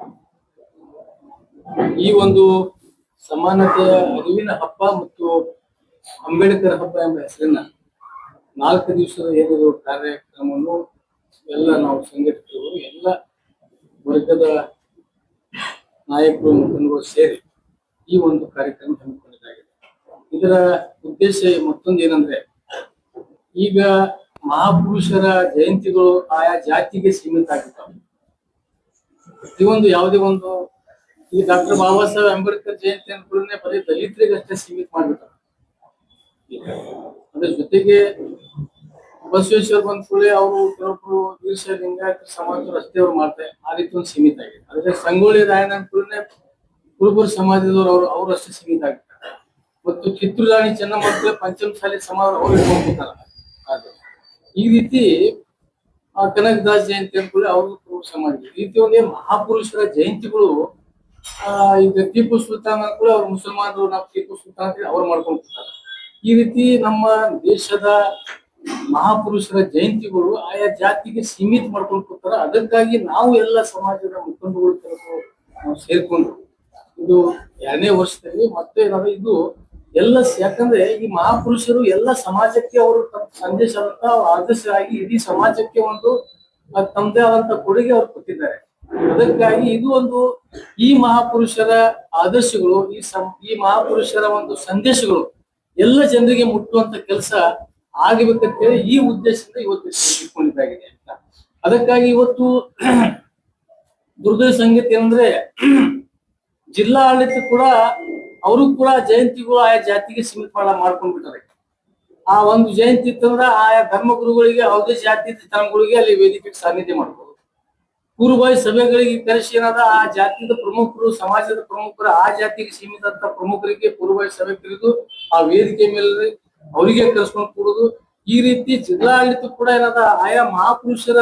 ಈ ಒಂದು ಸಮಾನತೆಯ ಅರಿವಿನ ಹಬ್ಬ ಮತ್ತು ಅಂಬೇಡ್ಕರ್ ಹಬ್ಬ ಎಂಬ ಹೆಸರಿನ 4 ದಿವಸದ ಏನು ಕಾರ್ಯಕ್ರಮವನ್ನು ಎಲ್ಲ ನಾವು ಸಂಘಟಿತರು ಎಲ್ಲ ವರ್ಗದ ನಾಯಕರು ಮುಖಂಡರು ಸೇರಿ ಈ ಒಂದು ಕಾರ್ಯಕ್ರಮ ಹಮ್ಮಿಕೊಂಡಿದ್ದಾಗಿದೆ. ಇದರ ಉದ್ದೇಶ ಮತ್ತೊಂದು ಏನಂದ್ರೆ, ಈಗ ಮಹಾಪುರುಷರ ಜಯಂತಿಗಳು ಆಯಾ ಜಾತಿಗೆ ಸೀಮಿತ ಆಗಿದ್ದಾವೆ. ಪ್ರತಿಯೊಂದು ಯಾವುದೇ ಒಂದು ಈ ಡಾಕ್ಟರ್ ಬಾಬಾ ಸಾಹೇಬ್ ಅಂಬೇಡ್ಕರ್ ಜಯಂತಿ ಅನ್ಕೊಳ್ಳೆ ಬರೀ ದಲಿತರಿಗಷ್ಟೇ ಸೀಮಿತ ಮಾಡ್ಬಿಟ್ಟಾರೆ. ಅದ್ರ ಜೊತೆಗೆ ಬಸವೇಶ್ವರ ಬಂದ್ಕೂಳೆ ಅವರು ಕೆಲವೊಬ್ರು ವೀರಶೈವ ಲಿಂಗಾಯತ ಸಮಾಜದವರು ಅಷ್ಟೇ ಅವ್ರು ಮಾಡ್ತಾರೆ, ಆ ರೀತಿ ಒಂದು ಸೀಮಿತ ಆಗಿದೆ. ಅದ್ರ ಸಂಗೊಳ್ಳಿ ರಾಯಣ್ಣ ಅನ್ಕೊಳ್ಳೆ ಕುರುಬರ ಸಮಾಜದವರು ಅವ್ರು ಅಷ್ಟೇ ಸೀಮಿತ ಆಗಿರ್ತಾರೆ. ಮತ್ತು ಕಿತ್ತೂರು ರಾಣಿ ಚೆನ್ನಮ್ಮ ಪಂಚಮಸಾಲಿ ಸಮಾಜ ಅವ್ರು ಇಟ್ಕೊಂಡ್ಬಿಡ್ತಾರ. ಈ ರೀತಿ ಕನಕದಾಸ್ ಜಯಂತಿ ಅನ್ಕೊಳ್ಳಿ ಅವ್ರಿಗೂ ಕುರುಬ ಸಮಾಜ. ಈ ರೀತಿ ಒಂದೇ ಮಹಾಪುರುಷರ ಜಯಂತಿಗಳು ಈಗ ಟಿಪ್ಪು ಸುಲ್ತಾನ್ ಅನ್ಕೊಳ್ಳಿ ಅವ್ರು ಮುಸಲ್ಮಾನರು, ನಾವು ಟಿಪ್ಪು ಸುಲ್ತಾನ್ ಅಂತ ಅವ್ರು ಮಾಡ್ಕೊಂಡ್ಬಿಡ್ತಾರೆ. ಈ ರೀತಿ ನಮ್ಮ ದೇಶದ ಮಹಾಪುರುಷರ ಜಯಂತಿಗಳು ಆಯಾ ಜಾತಿಗೆ ಸೀಮಿತ ಮಾಡ್ಕೊಂಡು ಕೂತಾರ. ಅದಕ್ಕಾಗಿ ನಾವು ಎಲ್ಲ ಸಮಾಜದ ಮುಖಂಡಗಳು ಕೆಲವು ನಾವು ಸೇರ್ಕೊಂಡು ಇದು 2ನೇ ವರ್ಷದಲ್ಲಿ ಮತ್ತೆ ಏನಾದ್ರೆ ಇದು ಎಲ್ಲ, ಯಾಕಂದ್ರೆ ಈ ಮಹಾಪುರುಷರು ಎಲ್ಲ ಸಮಾಜಕ್ಕೆ ಅವರು ತಮ್ಮ ಸಂದೇಶವಂತ ಆದರ್ಶರಾಗಿ ಇಡೀ ಸಮಾಜಕ್ಕೆ ಒಂದು ತಮ್ಮದೇ ಆದಂತ ಕೊಡುಗೆ ಅವ್ರು ಕೊಟ್ಟಿದ್ದಾರೆ. ಅದಕ್ಕಾಗಿ ಇದು ಒಂದು ಈ ಮಹಾಪುರುಷರ ಆದರ್ಶಗಳು, ಈ ಮಹಾಪುರುಷರ ಒಂದು ಸಂದೇಶಗಳು ಎಲ್ಲ ಜನರಿಗೆ ಮುಟ್ಟುವಂತ ಕೆಲಸ ಆಗಬೇಕಂತೇಳಿ ಈ ಉದ್ದೇಶದಿಂದ ಇವತ್ತು ಇಟ್ಕೊಂಡಿದ್ದಾಗಿದೆ ಅಂತ. ಅದಕ್ಕಾಗಿ ಇವತ್ತು ದುರ್ದೈವ ಸಂಗತಿ ಅಂದ್ರೆ ಜಿಲ್ಲಾ ಆಡಳಿತ ಕೂಡ ಅವರು ಕೂಡ ಜಯಂತಿಗಳು ಆಯಾ ಜಾತಿಗೆ ಸೀಮಿತ ಮಾಡ್ಕೊಂಡ್ಬಿಟ್ಟಾರೆ. ಆ ಒಂದು ಜಯಂತಿ ಇತ್ತಂದ್ರೆ ಆಯಾ ಧರ್ಮಗುರುಗಳಿಗೆ ಯಾವುದೇ ಜಾತಿ ಧರ್ಮಗಳಿಗೆ ಅಲ್ಲಿ ವೇದಿಕೆ ಸಾನ್ನಿಧ್ಯ ಮಾಡ್ಬೋದು. ಪೂರ್ವಭಾವಿ ಸಭೆಗಳಿಗೆ ಕರೆಸಿ ಏನಾದ ಆ ಜಾತಿಯ ಪ್ರಮುಖರು, ಸಮಾಜದ ಪ್ರಮುಖರು, ಆ ಜಾತಿಗೆ ಸೀಮಿತ ಅಂತ ಪ್ರಮುಖರಿಗೆ ಪೂರ್ವಭಾವಿ ಸಭೆ ಕರೆದು ಆ ವೇದಿಕೆ ಮೇಲೆ ಅವರಿಗೆ ಕರೆಸ್ಕೊಂಡು ಕೂಡುದು. ಈ ರೀತಿ ಜಿಲ್ಲಾಡಳಿತ ಕೂಡ ಏನಾದ ಆಯಾ ಮಹಾಪುರುಷರ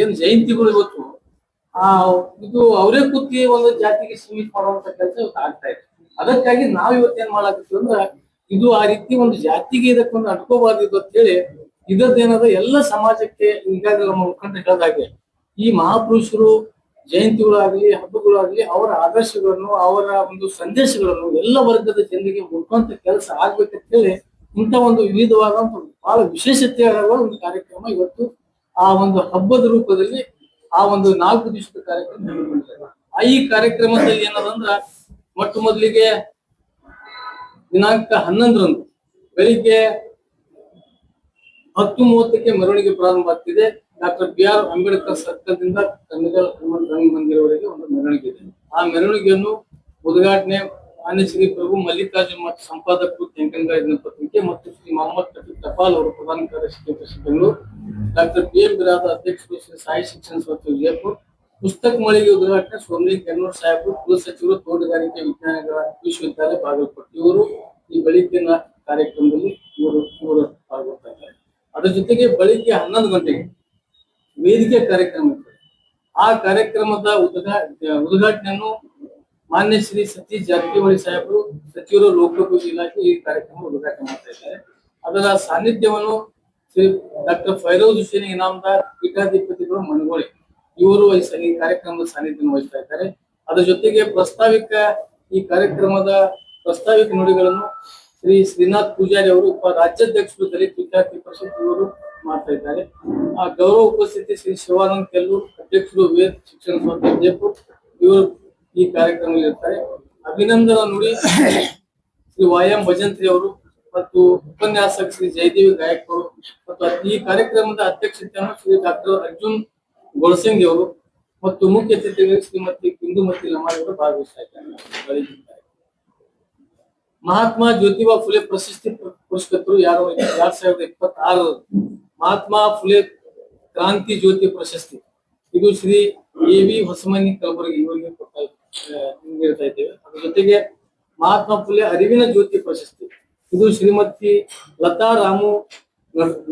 ಏನ್ ಜಯಂತಿಗಳು ಇವತ್ತು ಇದು ಅವರೇ ಕೂತಿ ಒಂದು ಜಾತಿಗೆ ಸೀಮಿತ ಮಾಡುವಂತ ಕೆಲಸ ಇವತ್ತು ಆಗ್ತಾ ಇದೆ. ಅದಕ್ಕಾಗಿ ನಾವ್ ಇವತ್ತೇನ್ ಮಾಡಾಕತ್ತೀವಿ ಅಂದ್ರೆ ಇದು ಆ ರೀತಿ ಒಂದು ಜಾತಿಗೆ ಇದಕ್ಕೊಂದು ಅಡ್ಕೋಬಾರ್ದು ಅಂತ ಹೇಳಿ ಇದದ್ದೇನದ ಎಲ್ಲ ಸಮಾಜಕ್ಕೆ ಈಗಾಗಲೇ ನಮ್ಮ ಮುಖಂಡರು ಹೇಳಿದಾಗೆ ಈ ಮಹಾಪುರುಷರು ಜಯಂತಿಗಳಾಗ್ಲಿ ಹಬ್ಬಗಳಾಗ್ಲಿ ಅವರ ಆದರ್ಶಗಳನ್ನು ಅವರ ಒಂದು ಸಂದೇಶಗಳನ್ನು ಎಲ್ಲ ವರ್ಗದ ಜನರಿಗೆ ಮುಟ್ಟುವಂತ ಕೆಲಸ ಆಗ್ಬೇಕಂತ ಹೇಳಿ ಇಂಥ ಒಂದು ವಿವಿಧವಾದಂತ ಬಹಳ ವಿಶೇಷತೆಯಾದ ಒಂದು ಕಾರ್ಯಕ್ರಮ ಇವತ್ತು ಆ ಒಂದು ಹಬ್ಬದ ರೂಪದಲ್ಲಿ ಆ ಒಂದು 4 ದಿವಸದ ಕಾರ್ಯಕ್ರಮ ಹಮ್ಮಿಕೊಂಡಿದ್ದಾರೆ. ಈ ಕಾರ್ಯಕ್ರಮದಲ್ಲಿ ಏನದಂದ್ರ ಮೊಟ್ಟ ಮೊದಲಿಗೆ ದಿನಾಂಕ 11ರಂದು ಬೆಳಿಗ್ಗೆ 10:30ಕ್ಕೆ ಮೆರವಣಿಗೆ ಪ್ರಾರಂಭ ಆಗ್ತಿದೆ. ಡಾಕ್ಟರ್ BR ಅಂಬೇಡ್ಕರ್ ಸರ್ಕಲ್ ದಿಂದ ಕನ್ನಗಲ್ ಹನುಮಂತ ರಂಗಮಂದಿರವರೆಗೆ ಒಂದು ಮೆರವಣಿಗೆ ಇದೆ. ಆ ಮೆರವಣಿಗೆಯನ್ನು ಉದ್ಘಾಟನೆ ಮಾನ್ಯ ಶ್ರೀ ಪ್ರಭು ಮಲ್ಲಿಕಾರ್ಜುನ್ ಮತ್ತು ಸಂಪಾದಕರು ತೆಂಕನಗಾಯಿ ದಿನಪತ್ರಿಕೆ ಮತ್ತು ಶ್ರೀ ಮೊಹಮ್ಮದ್ ಕಫೀಕ್ ಟಪಾಲ್ ಅವರು ಪ್ರಧಾನ ಕಾರ್ಯದರ್ಶಿ ಬೆಂಗಳೂರು, ಡಾಕ್ಟರ್ PM ಬಿರಾದರ್ ಅಧ್ಯಕ್ಷರು ಶ್ರೀ ಸಾಯಿ ಶಿಕ್ಷಣ ಸಂಸ್ಥೆ ವಿಜಯಪುರ, ಪುಸ್ತಕ ಮಳಿಗೆ ಉದ್ಘಾಟನೆ ಸೋಮಲಿಂಗ ಕೆನ್ನೂರ್ ಸಾಹೇಬರು, ಕುಲ ಸಚಿವರು ತೋಟಗಾರಿಕೆ ವಿಜ್ಞಾನಗಳ ವಿಶ್ವವಿದ್ಯಾಲಯ ಬಾಗಲಕೋಟೆ ಇವರು ಈ ಬೆಳಿಗ್ಗಿನ ಕಾರ್ಯಕ್ರಮದಲ್ಲಿ ಇವರು ಪಾಲ್ಗೊಳ್ತಾ ಇದ್ದಾರೆ. ಅದರ ಜೊತೆಗೆ ಬೆಳಿಗ್ಗೆ 11 ಗಂಟೆಗೆ ವೇದಿಕೆ ಕಾರ್ಯಕ್ರಮ ಇರ್ತದೆ. ಆ ಕಾರ್ಯಕ್ರಮದ ಉದ್ಘಾಟನೆಯನ್ನು ಮಾನ್ಯ ಶ್ರೀ ಸತೀಶ್ ಜಾರಕಿಹೊಳಿ ಸಾಹೇಬರು ಸಚಿವರು ಲೋಕೋಪಯೋಗಿ ಇಲಾಖೆ ಈ ಕಾರ್ಯಕ್ರಮ ಉದ್ಘಾಟನೆ ಮಾಡ್ತಾ ಇದ್ದಾರೆ. ಅದರ ಸಾನ್ನಿಧ್ಯವನ್ನು ಶ್ರೀ ಡಾಕ್ಟರ್ ಫೈರೋಜ್ ಹುಸೇನ್ ಇನಾಮದಾರ್ ಪೀಠಾಧಿಪತಿಗಳು ಮನಗೋಳಿ ಇವರು ಈ ಕಾರ್ಯಕ್ರಮದ ಸಾನ್ನಿಧ್ಯವನ್ನು ವಹಿಸ್ತಾ ಇದ್ದಾರೆ. ಅದರ ಜೊತೆಗೆ ಈ ಕಾರ್ಯಕ್ರಮದ ಪ್ರಸ್ತಾವಿಕ ನುಡಿಗಳನ್ನು ಶ್ರೀ ಶ್ರೀನಾಥ್ ಪೂಜಾರಿ ಅವರು ರಾಜ್ಯಾಧ್ಯಕ್ಷರು ದಲಿತ ವಿದ್ಯಾರ್ಥಿ ಪರಿಷತ್ ಇವರು ಮಾಡ್ತಾ ಇದ್ದಾರೆ. ಆ ಗೌರವ ಉಪಸ್ಥಿತಿ ಶ್ರೀ ಶಿವಾನಂದ್ ಕೆಲ್ಲೂರ್ ಅಧ್ಯಕ್ಷರು ವೇದ ಶಿಕ್ಷಣ ಸಂಸ್ಥೆ ವಿಜಯಪುರ ಇವರು ಈ ಕಾರ್ಯಕ್ರಮದಲ್ಲಿ ಇರ್ತಾರೆ. ಅಭಿನಂದನಾ ನುಡಿ ಶ್ರೀ YM ಭಜಂತ್ರಿ ಅವರು ಮತ್ತು ಉಪನ್ಯಾಸಕ ಶ್ರೀ ಜಯದೇವಿ ಗಾಯಕ್ವರು ಮತ್ತು ಈ ಕಾರ್ಯಕ್ರಮದ ಅಧ್ಯಕ್ಷತೆಯನ್ನು ಶ್ರೀ ಡಾಕ್ಟರ್ ಅರ್ಜುನ್ ಗೊಳಸಂಗಿ ಅವರು ಮತ್ತು ಮುಖ್ಯ ಅತಿಥಿಗಳು ಶ್ರೀಮತಿ ಬಿಂದುಮತಿ ಲಮಾರಿ ಅವರು ಭಾಗವಹಿಸ್ತಾ ಇದ್ದಾರೆ. ಮಹಾತ್ಮ ಜ್ಯೋತಿಬಾ ಫುಲೆ ಪ್ರಶಸ್ತಿ ಪುರಸ್ಕೃತರು ಯಾರು 2026 ಮಹಾತ್ಮ ಫುಲೆ ಕ್ರಾಂತಿ ಜ್ಯೋತಿ ಪ್ರಶಸ್ತಿ ಇದು ಶ್ರೀ AV ಹೊಸಮನಿ ಕಲಬುರಗಿ ಇವರಿಗೆ ನೀಡ್ತಾ ಇದ್ದೇವೆ. ಅದ್ರ ಜೊತೆಗೆ ಮಹಾತ್ಮ ಫುಲೆ ಅರಿವಿನ ಜ್ಯೋತಿ ಪ್ರಶಸ್ತಿ ಇದು ಶ್ರೀಮತಿ ಲತಾ ರಾಮು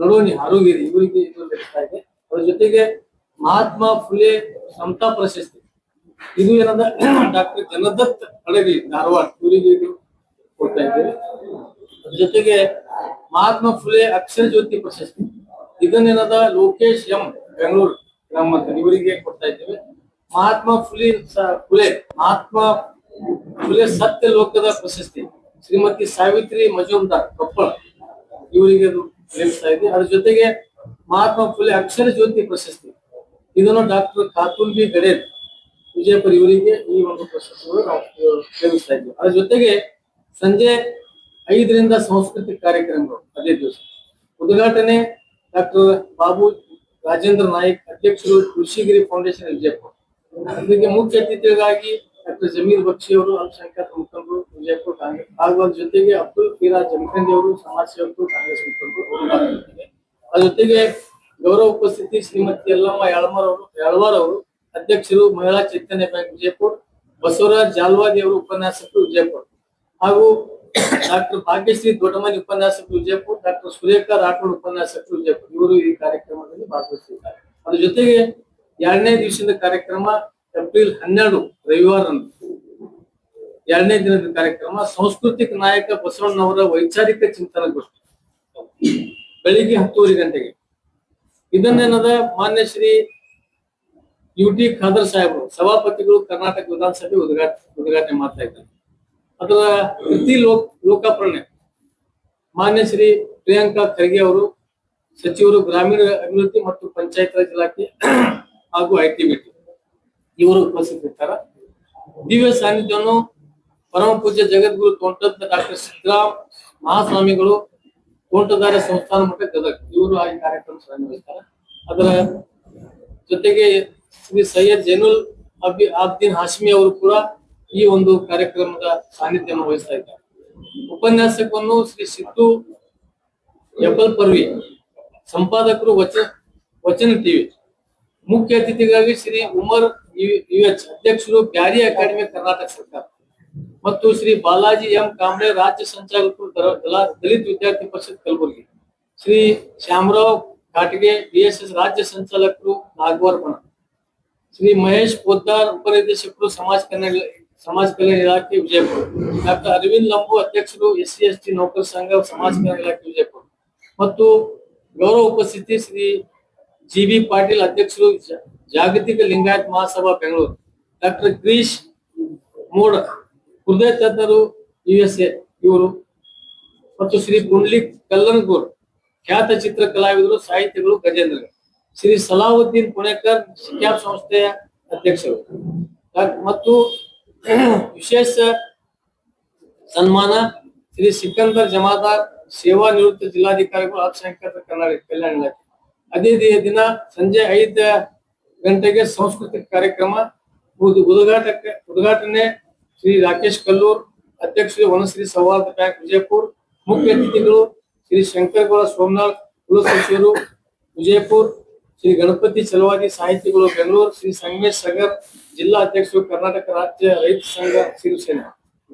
ನಡೋನಿ ಹಾರೋಗಿರಿ ಇವರಿಗೆ ಇದು ನೀಡ್ತಾ ಇದೆ. ಅದ್ರ ಜೊತೆಗೆ ಮಹಾತ್ಮ ಫುಲೆ ಸಮತಾ ಪ್ರಶಸ್ತಿ ಇದು ಏನಂದ ಡಾಕ್ಟರ್ ಜನದತ್ ಅಡಗಿ ಧಾರವಾಡ ಇವರಿಗೆ ಇದು ಕೊಡ್ತಾ ಇದ್ದೇವೆ. ಅದ್ರ ಜೊತೆಗೆ ಮಹಾತ್ಮ ಫುಲೆ ಅಕ್ಷರ ಜ್ಯೋತಿ ಪ್ರಶಸ್ತಿ ಇದನ್ನೇನದ ಲೋಕೇಶ್ M ಬೆಂಗಳೂರು ಗ್ರಾಮಾಂತರ ಇವರಿಗೆ ಕೊಡ್ತಾ ಇದ್ದೇವೆ. ಮಹಾತ್ಮ ಮಹಾತ್ಮ ಫುಲೆ ಸತ್ಯ ಲೋಕದ ಪ್ರಶಸ್ತಿ ಶ್ರೀಮತಿ ಸಾವಿತ್ರಿ ಮಜುಮ್ದಾರ್ ಕೊಪ್ಪಳ ಇವರಿಗೆ ನೀಡ್ತಾ ಇದೆ. ಅದ್ರ ಜೊತೆಗೆ ಮಹಾತ್ಮ ಫುಲೆ ಅಕ್ಷರ ಜ್ಯೋತಿ ಪ್ರಶಸ್ತಿ ಇದನ್ನು ಡಾಕ್ಟರ್ ಖಾತೂನ್ ಬಿ ಗಡೇರ್ ವಿಜಯಪುರ ಇವರಿಗೆ ಈ ಒಂದು ಪ್ರಶಸ್ತಿಗಳು ನಾವು ಸೇವಿಸ್ತಾ ಇದ್ದೀವಿ. ಅದ್ರ ಜೊತೆಗೆ ಸಂಜೆ 5ರಿಂದ ಸಾಂಸ್ಕೃತಿಕ ಕಾರ್ಯಕ್ರಮಗಳು ಅದೇ ದಿವಸ ಉದ್ಘಾಟನೆ ಡಾಕ್ಟರ್ ಬಾಬು ರಾಜೇಂದ್ರ ನಾಯ್ಕ್ ಅಧ್ಯಕ್ಷರು ಕೃಷಿಗಿರಿ ಫೌಂಡೇಶನ್ ವಿಜಯಪುರ. ಇದಕ್ಕೆ ಮುಖ್ಯ ಅತಿಥಿಗಳಾಗಿ ಡಾಕ್ಟರ್ ಜಮೀರ್ ಬಕ್ಷಿ ಅವರು ಅಲ್ಪಸಂಖ್ಯಾತ ಮುಖಂಡರು ವಿಜಯಪುರ ಕಾಂಗ್ರೆಸ್ ಹಾಗೂ ಅದ್ರ ಜೊತೆಗೆ ಅಬ್ದುಲ್ ಫಿರಾ ಜಮಖಂಡಿ ಅವರು ಸಮಾಜ ಸೇವಕರು ಕಾಂಗ್ರೆಸ್ ಮುಖಂಡರು ಅವರು ಭಾಗವಹಿಸಿದ್ದಾರೆ. ಅದ್ರ ಜೊತೆಗೆ ಗೌರವ ಉಪಸ್ಥಿತಿ ಶ್ರೀಮತಿ ಯಲ್ಲಮ್ಮ ಯಳವಾರ್ ಅವರು ಅಧ್ಯಕ್ಷರು ಮಹಿಳಾ ಚೈತನ್ಯ ಬ್ಯಾಂಕ್ ವಿಜಯಪುರ, ಬಸವರಾಜ್ ಜಾಲ್ವಾದಿ ಅವರು ಉಪನ್ಯಾಸಕರು ವಿಜಯಪುರ ಹಾಗೂ ಡಾಕ್ಟರ್ ಭಾಗ್ಯಶ್ರೀ ದೊಡ್ಡಮನಿ ಉಪನ್ಯಾಸಕರು ವಿಜಯಪುರ, ಡಾಕ್ಟರ್ ಸುರೇಖಾ ರಾಠೋಡ್ ಉಪನ್ಯಾಸಕರು ವಿಜಯಪುರ ಇವರು ಈ ಕಾರ್ಯಕ್ರಮದಲ್ಲಿ ಭಾಗವಹಿಸಿದ್ದಾರೆ. ಅದ್ರ ಜೊತೆಗೆ 2ನೇ ದಿವಸದ ಕಾರ್ಯಕ್ರಮ ಏಪ್ರಿಲ್ 12 ರವಿವಾರಂದು 2ನೇ ದಿನದ ಕಾರ್ಯಕ್ರಮ ಸಾಂಸ್ಕೃತಿಕ ನಾಯಕ ಬಸವಣ್ಣನವರ ವೈಚಾರಿಕ ಚಿಂತನಗೋಷ್ಠಿ ಬೆಳಿಗ್ಗೆ 10:30 ಗಂಟೆಗೆ. ಇದನ್ನೇನದ ಮಾನ್ಯ ಶ್ರೀ UT ಖಾದರ್ ಸಾಹೇಬರು ಸಭಾಪತಿಗಳು ಕರ್ನಾಟಕ ವಿಧಾನಸಭೆ ಉದ್ಘಾಟನೆ ಮಾಡ್ತಾ ಇದ್ದಾರೆ. ಅದರ ಕೃತಿ ಲೋಕಾರ್ಪಣೆ ಮಾನ್ಯ ಶ್ರೀ ಪ್ರಿಯಾಂಕಾ ಖರ್ಗೆ ಅವರು ಸಚಿವರು ಗ್ರಾಮೀಣ ಅಭಿವೃದ್ಧಿ ಮತ್ತು ಪಂಚಾಯತ್ ರಾಜ್ ಇಲಾಖೆ ಹಾಗೂ ITBT ಇವರು ಉಪಸ್ಥಿತರಿರ್ತಾರೆ. ದಿವ್ಯ ಸಾನ್ನಿಧ್ಯವನ್ನು ಪರಮ ಪೂಜ್ಯ ಜಗದ್ಗುರು ತೋಂಟದ ಡಾಕ್ಟರ್ ಸಿದ್ದರಾಮ್ ಮಹಾಸ್ವಾಮಿಗಳು ತೋಂಟದಾರ ಸಂಸ್ಥಾನ ಮಠ ಗದಗ ಇವರು ಆ ಕಾರ್ಯಕ್ರಮ ನಿರ್ವಹಿಸ್ತಾರೆ. ಅದರ ಜೊತೆಗೆ ಶ್ರೀ ಸೈಯದ್ ಜೈನುಲ್ ಆಬ್ದೀನ್ ಹಾಶ್ಮಿ ಅವರು ಕೂಡ ಈ ಒಂದು ಕಾರ್ಯಕ್ರಮದ ಸಾನ್ನಿಧ್ಯವನ್ನು ವಹಿಸ್ತಾ ಇದ್ದಾರೆ. ಉಪನ್ಯಾಸಕವನ್ನು ಶ್ರೀ ಸಿದ್ದು ಯಪಲ್ ಪರ್ವಿ, ಸಂಪಾದಕರು ವಚನ ಟಿವಿ. ಮುಖ್ಯ ಅತಿಥಿಗಾಗಿ ಶ್ರೀ ಉಮರ್ UH ಅಧ್ಯಕ್ಷರು ಬ್ಯಾರಿ ಅಕಾಡೆಮಿ ಕರ್ನಾಟಕ ಸರ್ಕಾರ ಮತ್ತು ಶ್ರೀ ಬಾಲಾಜಿ ಎಂ ಕಾಂಬ್ಳೆ ರಾಜ್ಯ ಸಂಚಾಲಕರು ದಲಿತ ವಿದ್ಯಾರ್ಥಿ ಪರಿಷತ್ ಕಲಬುರಗಿ, ಶ್ರೀ ಶ್ಯಾಮರಾವ್ ಘಾಟ್ಗೆ DSS ರಾಜ್ಯ ಸಂಚಾಲಕರು ನಾಗವಾರಪಣ, ಶ್ರೀ ಮಹೇಶ್ ಪೋದ್ದಾರ್ ಉಪನಿರ್ದೇಶಕರು ಸಮಾಜ ಕಲ್ಯಾಣ ಇಲಾಖೆ ವಿಜಯಪುರ, ಡಾಕ್ಟರ್ ಅರವಿಂದ್ ಲಂಬು ಅಧ್ಯಕ್ಷರು SC/ST ನೌಕರ ಸಂಘ ಸಮಾಜ ಕಲ್ಯಾಣ ಇಲಾಖೆ ವಿಜಯಪುರ ಮತ್ತು ಗೌರವ ಉಪಸ್ಥಿತಿ ಶ್ರೀ GB ಪಾಟೀಲ್ ಅಧ್ಯಕ್ಷರು ಜಾಗತಿಕ ಲಿಂಗಾಯತ್ ಮಹಾಸಭಾ ಬೆಂಗಳೂರು, ಡಾಕ್ಟರ್ ಕ್ರೀಶ್ ಮೋಡ್ ಹೃದಯ ತಜ್ಞರು USA ಇವರು ಮತ್ತು ಶ್ರೀ ಪುಂಡ್ಲಿಕ್ ಕಲ್ಲನಗೂರ್ ಖ್ಯಾತ ಚಿತ್ರ ಕಲಾವಿದರು ಸಾಹಿತಿಗಳು ಗಜೇಂದ್ರ, ಶ್ರೀ ಸಲಾವುದ್ದೀನ್ ಪುಣೇಕರ್ ಶಿಕ್ಯಾಪ್ ಸಂಸ್ಥೆಯ ಅಧ್ಯಕ್ಷರು ಮತ್ತು ವಿಶೇಷ ಸನ್ಮಾನ ಶ್ರೀ ಸಿಕಂದರ್ ಜಮಾದಾರ್ ಸೇವಾ ನಿವೃತ್ತ ಜಿಲ್ಲಾಧಿಕಾರಿಗಳು ಅಲ್ಪಸಂಖ್ಯಾತ ಕಲ್ಯಾಣ ಇಲಾಖೆ. ಅದೇ ದಿನ ಸಂಜೆ 5 ಗಂಟೆಗೆ ಸಾಂಸ್ಕೃತಿಕ ಕಾರ್ಯಕ್ರಮ ಉದ್ಘಾಟನೆ ಶ್ರೀ ರಾಕೇಶ್ ಕಲ್ಲೂರ್ ಅಧ್ಯಕ್ಷರು ವನಶ್ರೀ ಸೌಹಾರ್ದ ಬ್ಯಾಂಕ್ ವಿಜಯಪುರ. ಮುಖ್ಯ ಅತಿಥಿಗಳು ಶ್ರೀ ಶಂಕರಗೌಡ ಸೋಮನಾಥ್ ಕುಲಸಚಿವರು ವಿಜಯಪುರ, ಶ್ರೀ ಗಣಪತಿ ಚಲವಾದಿ ಸಾಹಿತಿಗಳು ಬೆಂಗಳೂರು, ಶ್ರೀ ಸಂಗಮೇಶ್ ಸಗರ್ ಜಿಲ್ಲಾ ಅಧ್ಯಕ್ಷರು ಕರ್ನಾಟಕ ರಾಜ್ಯ ರೈತ ಸಂಘ ಶಿವಸೇನೆ.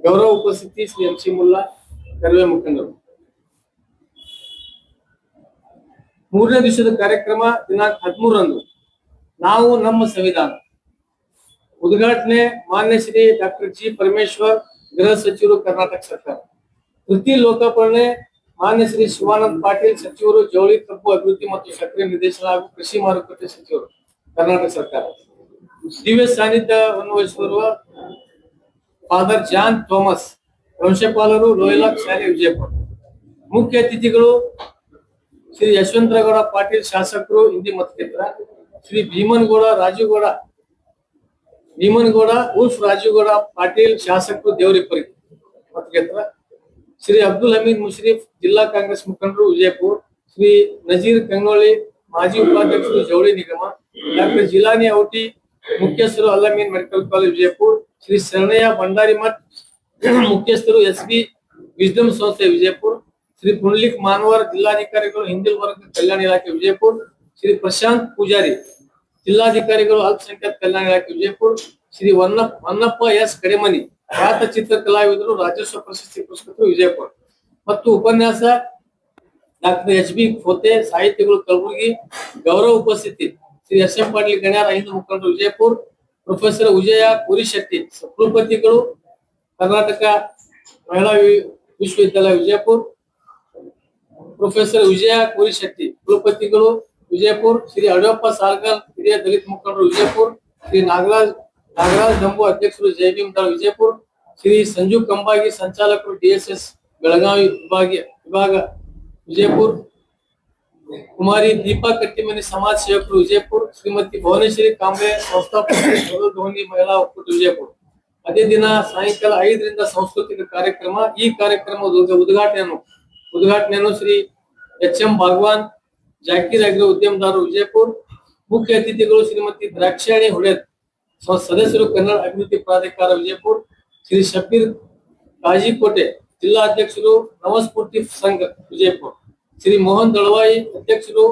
ಗೌರವ ಉಪಸ್ಥಿತಿ ಶ್ರೀ MC ಮುಲ್ಲಾ ಕರ್ವೆ ಮುಖಂಡರು. 3ನೇ ದಿವಸದ ಕಾರ್ಯಕ್ರಮ ದಿನಾಂಕ 13ರಂದು ನಾವು ನಮ್ಮ ಸಂವಿಧಾನ ಉದ್ಘಾಟನೆ ಮಾನ್ಯ ಶ್ರೀ ಡಾಕ್ಟರ್ G ಪರಮೇಶ್ವರ್ ಗೃಹ ಸಚಿವರು ಕರ್ನಾಟಕ ಸರ್ಕಾರ. ಕೃತಿ ಲೋಕಾರ್ಪಣೆ ಮಾನ್ಯ ಶ್ರೀ ಶಿವಾನಂದ ಪಾಟೀಲ್ ಸಚಿವರು ಜವಳಿ ಕಬ್ಬು ಅಭಿವೃದ್ಧಿ ಮತ್ತು ಸಕ್ಕರೆ ನಿರ್ದೇಶನ ಹಾಗೂ ಕೃಷಿ ಮಾರುಕಟ್ಟೆ ಸಚಿವರು ಕರ್ನಾಟಕ ಸರ್ಕಾರ. ದಿವ್ಯ ಸಾನ್ನಿಧ್ಯವನ್ನು ವಹಿಸಿರುವ ಫಾದರ್ ಜಾನ್ ಥೋಮಸ್ ವಂಶಪಾಲರು ಲೋಯಲಾಕ್ ಶಾಲೆ ವಿಜಯಪುರ. ಮುಖ್ಯ ಅತಿಥಿಗಳು ಶ್ರೀ ಯಶವಂತರಗೌಡ ಪಾಟೀಲ್ ಶಾಸಕರು ಹಿಂದಿ ಮತಕ್ಷೇತ್ರ, ಶ್ರೀ ಭೀಮನಗೌಡ ಉರ್ಫ್ ರಾಜುಗೌಡ ಪಾಟೀಲ್ ಶಾಸಕರು ದೇವರಿಪುರಿ ಮತಕ್ಷೇತ್ರ, ಶ್ರೀ ಅಬ್ದುಲ್ ಹಮೀದ್ ಮುಶ್ರೀಫ್ ಜಿಲ್ಲಾ ಕಾಂಗ್ರೆಸ್ ಮುಖಂಡರು ವಿಜಯಪುರ, ಶ್ರೀ ನಜೀರ್ ಕಂಗೋಳಿ ಮಾಜಿ ಉಪಾಧ್ಯಕ್ಷರು ಜವಳಿ ನಿಗಮ, ಡಾಕ್ಟರ್ ಜಿಲಾನಿ ಔಟಿ ಮುಖ್ಯಸ್ಥರು ಅಲ್ಲಮೀನ್ ಮೆಡಿಕಲ್ ಕಾಲೇಜ್ ವಿಜಯಪುರ, ಶ್ರೀ ಶರಣಯ್ಯ ಭಂಡಾರಿ ಮಠ್ ಮುಖ್ಯಸ್ಥರು SB ವಿಸ್ಡಮ್ ಸಂಸ್ಥೆ ವಿಜಯಪುರ, ಶ್ರೀ ಪುಂಡ್ಲಿಕ್ ಮಾನವರ್ ಜಿಲ್ಲಾಧಿಕಾರಿಗಳು ಹಿಂದುಳಿದ ವರ್ಗ ಕಲ್ಯಾಣ ಇಲಾಖೆ ವಿಜಯಪುರ, ಶ್ರೀ ಪ್ರಶಾಂತ್ ಪೂಜಾರಿ ಜಿಲ್ಲಾಧಿಕಾರಿಗಳು ಅಲ್ಪಸಂಖ್ಯಾತ ಕಲ್ಯಾಣ ಇಲಾಖೆ ವಿಜಯಪುರ, ಶ್ರೀ ವನ್ನಪ್ಪ S ಕಡೆಮನಿ ಖ್ಯಾತ ಚಿತ್ರ ಕಲಾವಿದರು ರಾಜ್ಯೋತ್ಸವ ಪ್ರಶಸ್ತಿ ಪುರಸ್ಕೃತರು ವಿಜಯಪುರ ಮತ್ತು ಉಪನ್ಯಾಸ ಡಾಕ್ಟರ್ HB ಫೋತೆ ಸಾಹಿತಿಗಳು ಕಲಬುರಗಿ. ಗೌರವ ಉಪಸ್ಥಿತಿ ಶ್ರೀ SM ಪಾಟೀಲ್ ಗಣ್ಯರ ಹಿಂದೂ ಮುಖಂಡರು ವಿಜಯಪುರ, ಪ್ರೊಫೆಸರ್ ವಿಜಯ ಕುರಿಶೆಟ್ಟಿ ಕುಲಪತಿಗಳು ಕರ್ನಾಟಕ ಮಹಿಳಾ ವಿಶ್ವವಿದ್ಯಾಲಯ ವಿಜಯಪುರ, ಪ್ರೊಫೆಸರ್ ವಿಜಯ ಕುರಿಶೆಟ್ಟಿ ಕುಲಪತಿಗಳು ವಿಜಯಪುರ, ಶ್ರೀ ಅಡಯಪ್ಪ ಸಾಲ್ಗರ್ ಹಿರಿಯ ದಲಿತ ಮುಖಂಡರು ವಿಜಯಪುರ, ಶ್ರೀ ನಾಗರಾಜ್ ದಂಬು ಅಧ್ಯಕ್ಷರು ಜಯಭೀಮ್ ದಳ ವಿಜಯಪುರ, ಶ್ರೀ ಸಂಜು ಕಂಬಾಗಿ ಸಂಚಾಲಕರು DSS ಬೆಳಗಾವಿ ವಿಭಾಗ ವಿಜಯಪುರ, ಕುಮಾರಿ ದೀಪಾ ಕಟ್ಟಿಮನಿ ಸಮಾಜ ಸೇವಕರು ವಿಜಯಪುರ, ಶ್ರೀಮತಿ ಭುವನೇಶ್ವರಿ ಕಾಂಬ್ಳೆ ಸಂಸ್ಥಾಪಕರು ಧೋನಿ ಮಹಿಳಾ ಒಕ್ಕೂಟ ವಿಜಯಪುರ. ಅದೇ ದಿನ ಸಾಯಂಕಾಲ 5ರಿಂದ ಸಾಂಸ್ಕೃತಿಕ ಕಾರ್ಯಕ್ರಮ. ಈ ಕಾರ್ಯಕ್ರಮದ ಉದ್ಘಾಟನೆಯನ್ನು ಶ್ರೀ HM ಭಾಗವಾನ್ ಜಾಕೀರ್ ಆಗಿರೋ ಉದ್ಯಮದಾರರು ವಿಜಯಪುರ. ಮುಖ್ಯ ಅತಿಥಿಗಳು ಶ್ರೀಮತಿ ದ್ರಾಕ್ಷಾಣಿ ಹುಡೇದ್ ಸದಸ್ಯರು ಕನ್ನಡ ಅಭಿವೃದ್ಧಿ ಪ್ರಾಧಿಕಾರ ವಿಜಯಪುರ, ಶ್ರೀ ಶಬೀರ್ ಕಾಜಿಕೋಟೆ ಜಿಲ್ಲಾಧ್ಯಕ್ಷರು ನವಸ್ಫೂರ್ತಿ ಸಂಘ ವಿಜಯಪುರ, ಶ್ರೀ ಮೋಹನ್ ದಳವಾಯಿ ಅಧ್ಯಕ್ಷರು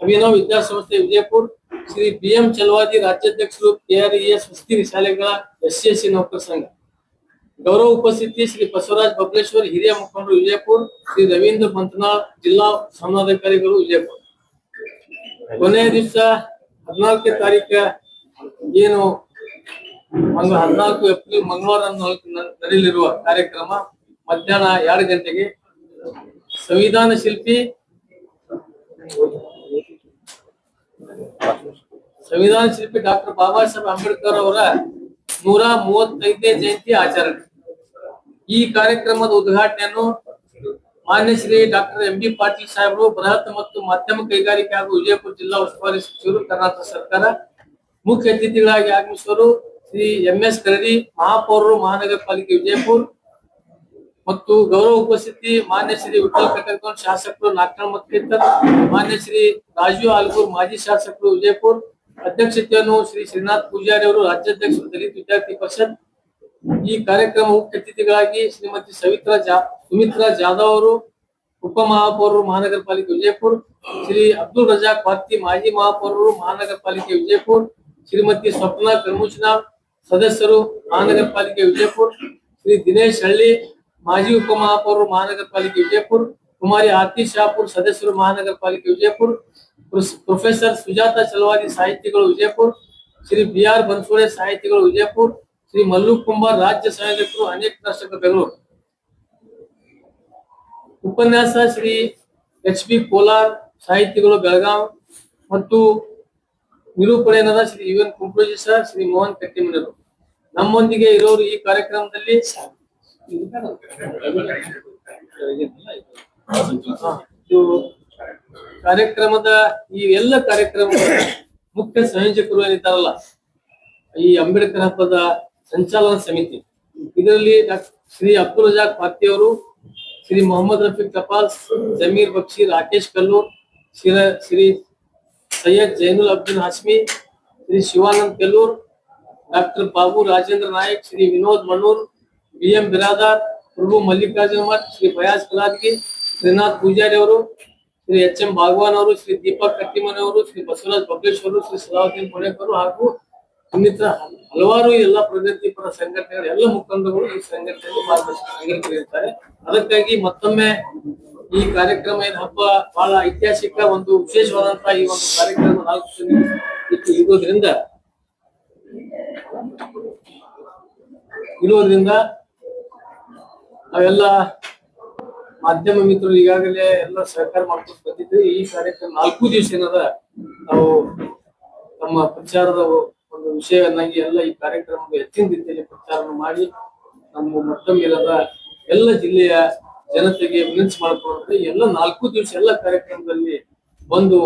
ಅಭಿನವ್ ವಿದ್ಯಾಸಂಸ್ಥೆ ವಿಜಯಪುರ, ಶ್ರೀ BM ಚಲವಾದಿ ರಾಜ್ಯಾಧ್ಯಕ್ಷರು KRES ವಸತಿ ಶಾಲೆಗಳ SC ನೌಕರ ಸಂಘ. ಗೌರವ ಉಪಸ್ಥಿತಿ ಶ್ರೀ ಬಸವರಾಜ್ ಬಬಲೇಶ್ವರ್ ಹಿರಿಯ ಮುಖಂಡರು ವಿಜಯಪುರ, ಶ್ರೀ ರವೀಂದ್ರ ಮಂತನಾಳ್ ಜಿಲ್ಲಾ ಸಂವಾದಾಧಿಕಾರಿಗಳು ವಿಜಯಪುರ. ಕೊನೆಯ ದಿವಸ 14ನೇ ತಾರೀಕು ಏನು 14 ಏಪ್ರಿಲ್ ಮಂಗಳವಾರ ನಡೆಯಲಿರುವ ಕಾರ್ಯಕ್ರಮ ಮಧ್ಯಾಹ್ನ 2 ಗಂಟೆಗೆ ಸಂವಿಧಾನ ಶಿಲ್ಪಿ ಡಾಕ್ಟರ್ ಬಾಬಾ ಸಾಹೇಬ್ ಅಂಬೇಡ್ಕರ್ ಅವರ 135ನೇ ಜಯಂತಿ ಆಚರಣೆ. ಈ ಕಾರ್ಯಕ್ರಮದ ಉದ್ಘಾಟನೆಯನ್ನು ಮಾನ್ಯ ಶ್ರೀ ಡಾಕ್ಟರ್ MB ಪಾಟೀಲ್ ಸಾಹೇಬರು, ಬೃಹತ್ ಮತ್ತು ಮಧ್ಯಮ ಕೈಗಾರಿಕೆ ಹಾಗೂ ವಿಜಯಪುರ ಜಿಲ್ಲಾ ಉಸ್ತುವಾರಿ ಸಚಿವರು, ಕರ್ನಾಟಕ ಸರ್ಕಾರ. ಮುಖ್ಯ ಅತಿಥಿಗಳಾಗಿ ಆಗಮಿಸುವರು ಶ್ರೀ MS ಕರಡಿ, ಮಹಾಪೌರರು, ಮಹಾನಗರ ಪಾಲಿಕೆ ವಿಜಯಪುರ. ಮತ್ತು ಗೌರವ ಉಪಸ್ಥಿತಿ ಮಾನ್ಯ ಶ್ರೀ ವಿಠಲ್ ಕಟಕನ್ ಶಾಸಕರು ನಾಲ್ಕನೂರ ಮತಕ್ಷೇತ್ರ, ಮಾನ್ಯ ಶ್ರೀ ರಾಜು ಆಲ್ಗೂರ್ ಮಾಜಿ ಶಾಸಕರು ವಿಜಯಪುರ. ಅಧ್ಯಕ್ಷತೆಯನ್ನು ಶ್ರೀ ಶ್ರೀನಾಥ್ ಪೂಜಾರಿ ಅವರು, ರಾಜ್ಯಾಧ್ಯಕ್ಷರು ದಲಿತ ವಿದ್ಯಾರ್ಥಿ ಪರಿಷತ್. ಈ ಕಾರ್ಯಕ್ರಮ ಮುಖ್ಯ ಅತಿಥಿಗಳಾಗಿ ಶ್ರೀಮತಿ ಸುಮಿತ್ರಾ ಜಾಧವ್ ಅವರು, ಉಪಮಹಾಪೌರರು, ಮಹಾನಗರ ಪಾಲಿಕೆ ವಿಜಯಪುರ. ಶ್ರೀ ಅಬ್ದುಲ್ ರಜಾಕ್ ಪಾರ್ತಿ, ಮಾಜಿ ಮಹಾಪೌರರು, ಮಹಾನಗರ ಪಾಲಿಕೆ ವಿಜಯಪುರ. ಶ್ರೀಮತಿ ಸ್ವಪ್ನ ಕರ್ಮುಚ್ನಾಳ್, ಸದಸ್ಯರು, ಮಹಾನಗರ ಪಾಲಿಕೆ ವಿಜಯಪುರ. ಶ್ರೀ ದಿನೇಶ್ ಹಳ್ಳಿ, ಮಾಜಿ ಉಪಮಹಾಪೌರರು, ಮಹಾನಗರ ಪಾಲಿಕೆ ವಿಜಯಪುರ. ಕುಮಾರಿ ಆರ್ತಿ ಶಾಪುರ್, ಸದಸ್ಯರು, ಮಹಾನಗರ ಪಾಲಿಕೆ ವಿಜಯಪುರ. ಪ್ರೊಫೆಸರ್ ಸುಜಾತಾ ಚಲವಾದಿ, ಸಾಹಿತಿಗಳು ವಿಜಯಪುರ. ಶ್ರೀ BR ಬನ್ಸೋಡೆ, ಸಾಹಿತಿಗಳು ವಿಜಯಪುರ. ಶ್ರೀ ಮಲ್ಲು ಕುಂಬಾರ್, ರಾಜ್ಯ ಸಂಯೋಜಕರು, ಅನೇಕ ರಾಷ್ಟ್ರಗಳು ಬೆಂಗಳೂರು. ಉಪನ್ಯಾಸ ಶ್ರೀ HB ಕೋಲಾರ್, ಸಾಹಿತಿಗಳು ಬೆಳಗಾಂ. ಮತ್ತು ನಿರೂಪಣೆಯಾದ ಶ್ರೀ UN ಕುಂಪ್ರೋಜಿ ಸರ್, ಶ್ರೀ ಮೋಹನ್ ಕಟ್ಟಿಮನರು ನಮ್ಮೊಂದಿಗೆ ಇರೋರು. ಈ ಕಾರ್ಯಕ್ರಮದಲ್ಲಿ ಕಾರ್ಯಕ್ರಮದ ಈ ಎಲ್ಲ ಕಾರ್ಯಕ್ರಮದ ಮುಖ್ಯ ಸಂಯೋಜಕರು ಏನಿದ್ದಾರಲ್ಲ, ಈ ಅಂಬೇಡ್ಕರ್ ಹಬ್ಬದ ಸಂಚಾಲನಾ ಸಮಿತಿ, ಇದರಲ್ಲಿ ಶ್ರೀ ಅಬ್ದುಲ್ ರಜಾಕ್ ಪಾರ್ತಿ ಅವರು, ಶ್ರೀ ಮೊಹಮ್ಮದ್ ರಫೀಕ್ ಟಪಾಲ್, ಜಮೀರ್ ಬಕ್ಷಿ, ರಾಕೇಶ್ ಕಲ್ಲೂರ್, ಶ್ರೀ ಸೈಯದ್ ಜೈನುಲ್ ಅಬ್ದುಲ್ ಹಾಸ್ಮಿ, ಶ್ರೀ ಶಿವಾನಂದ್ ಕೆಲ್ಲೂರ್, ಡಾಕ್ಟರ್ ಬಾಬು ರಾಜೇಂದ್ರ ನಾಯಕ್, ಶ್ರೀ ವಿನೋದ್ ಮಣ್ಣೂರ್, BM ಬಿರಾದಾರ್, ಪ್ರಭು ಮಲ್ಲಿಕಾರ್ಜುನ ಮಠ್, ಶ್ರೀ ಬಯಾಸ್ ಕಲಾದ್ಗಿ, ಶ್ರೀನಾಥ್ ಪೂಜಾರಿ ಅವರು, ಶ್ರೀ HM ಭಾಗವಾನ್ ಅವರು, ಶ್ರೀ ದೀಪಕ್ ಕಟ್ಟಿಮನಿ ಅವರು, ಶ್ರೀ ಬಸವರಾಜ್ ಬಬಲೇಶ್ವರು, ಶ್ರೀ ಸಲಾವುದ್ದೀನ್ ಪುಣೇಕರ್ ಹಾಗೂ ಇನ್ನಿತರ ಹಲವಾರು ಎಲ್ಲ ಪ್ರಗತಿಪರ ಸಂಘಟನೆಗಳ ಎಲ್ಲ ಮುಖಂಡರುಗಳು ಈ ಸಂಘಟನೆಯಲ್ಲಿ ಸಂಘಟಿಸಿರ್ತಾರೆ. ಅದಕ್ಕಾಗಿ ಮತ್ತೊಮ್ಮೆ ಈ ಕಾರ್ಯಕ್ರಮ ಹಬ್ಬ ಬಹಳ ಐತಿಹಾಸಿಕ ಒಂದು ವಿಶೇಷವಾದಂತಹ ಈ ಒಂದು ಕಾರ್ಯಕ್ರಮ 4 ದಿನ ಇರೋದ್ರಿಂದ ನಾವೆಲ್ಲ ಮಾಧ್ಯಮ ಮಿತ್ರರು ಈಗಾಗಲೇ ಎಲ್ಲ ಸಹಕಾರ ಮಾಡ್ಕೊಂಡು ಬಂದಿದ್ವಿ. ಈ ಕಾರ್ಯಕ್ರಮ 4 ದಿವಸ ಏನದ ನಾವು ನಮ್ಮ ಪ್ರಚಾರದ ಒಂದು ವಿಷಯವನ್ನಾಗಿ ಎಲ್ಲ ಈ ಕಾರ್ಯಕ್ರಮದ ಹೆಚ್ಚಿನ ರೀತಿಯಲ್ಲಿ ಪ್ರಚಾರ ಮಾಡಿ ನಮ್ಮ ಮತ್ತೊಮ್ಮೆ ಎಲ್ಲ ಜಿಲ್ಲೆಯ ಜನತೆಗೆ ವಿನಂತಿ ಮಾಡಿಕೊಂಡ್ರೆ ಎಲ್ಲ 4 ದಿವಸ ಎಲ್ಲ ಕಾರ್ಯಕ್ರಮದಲ್ಲಿ ಬಂದು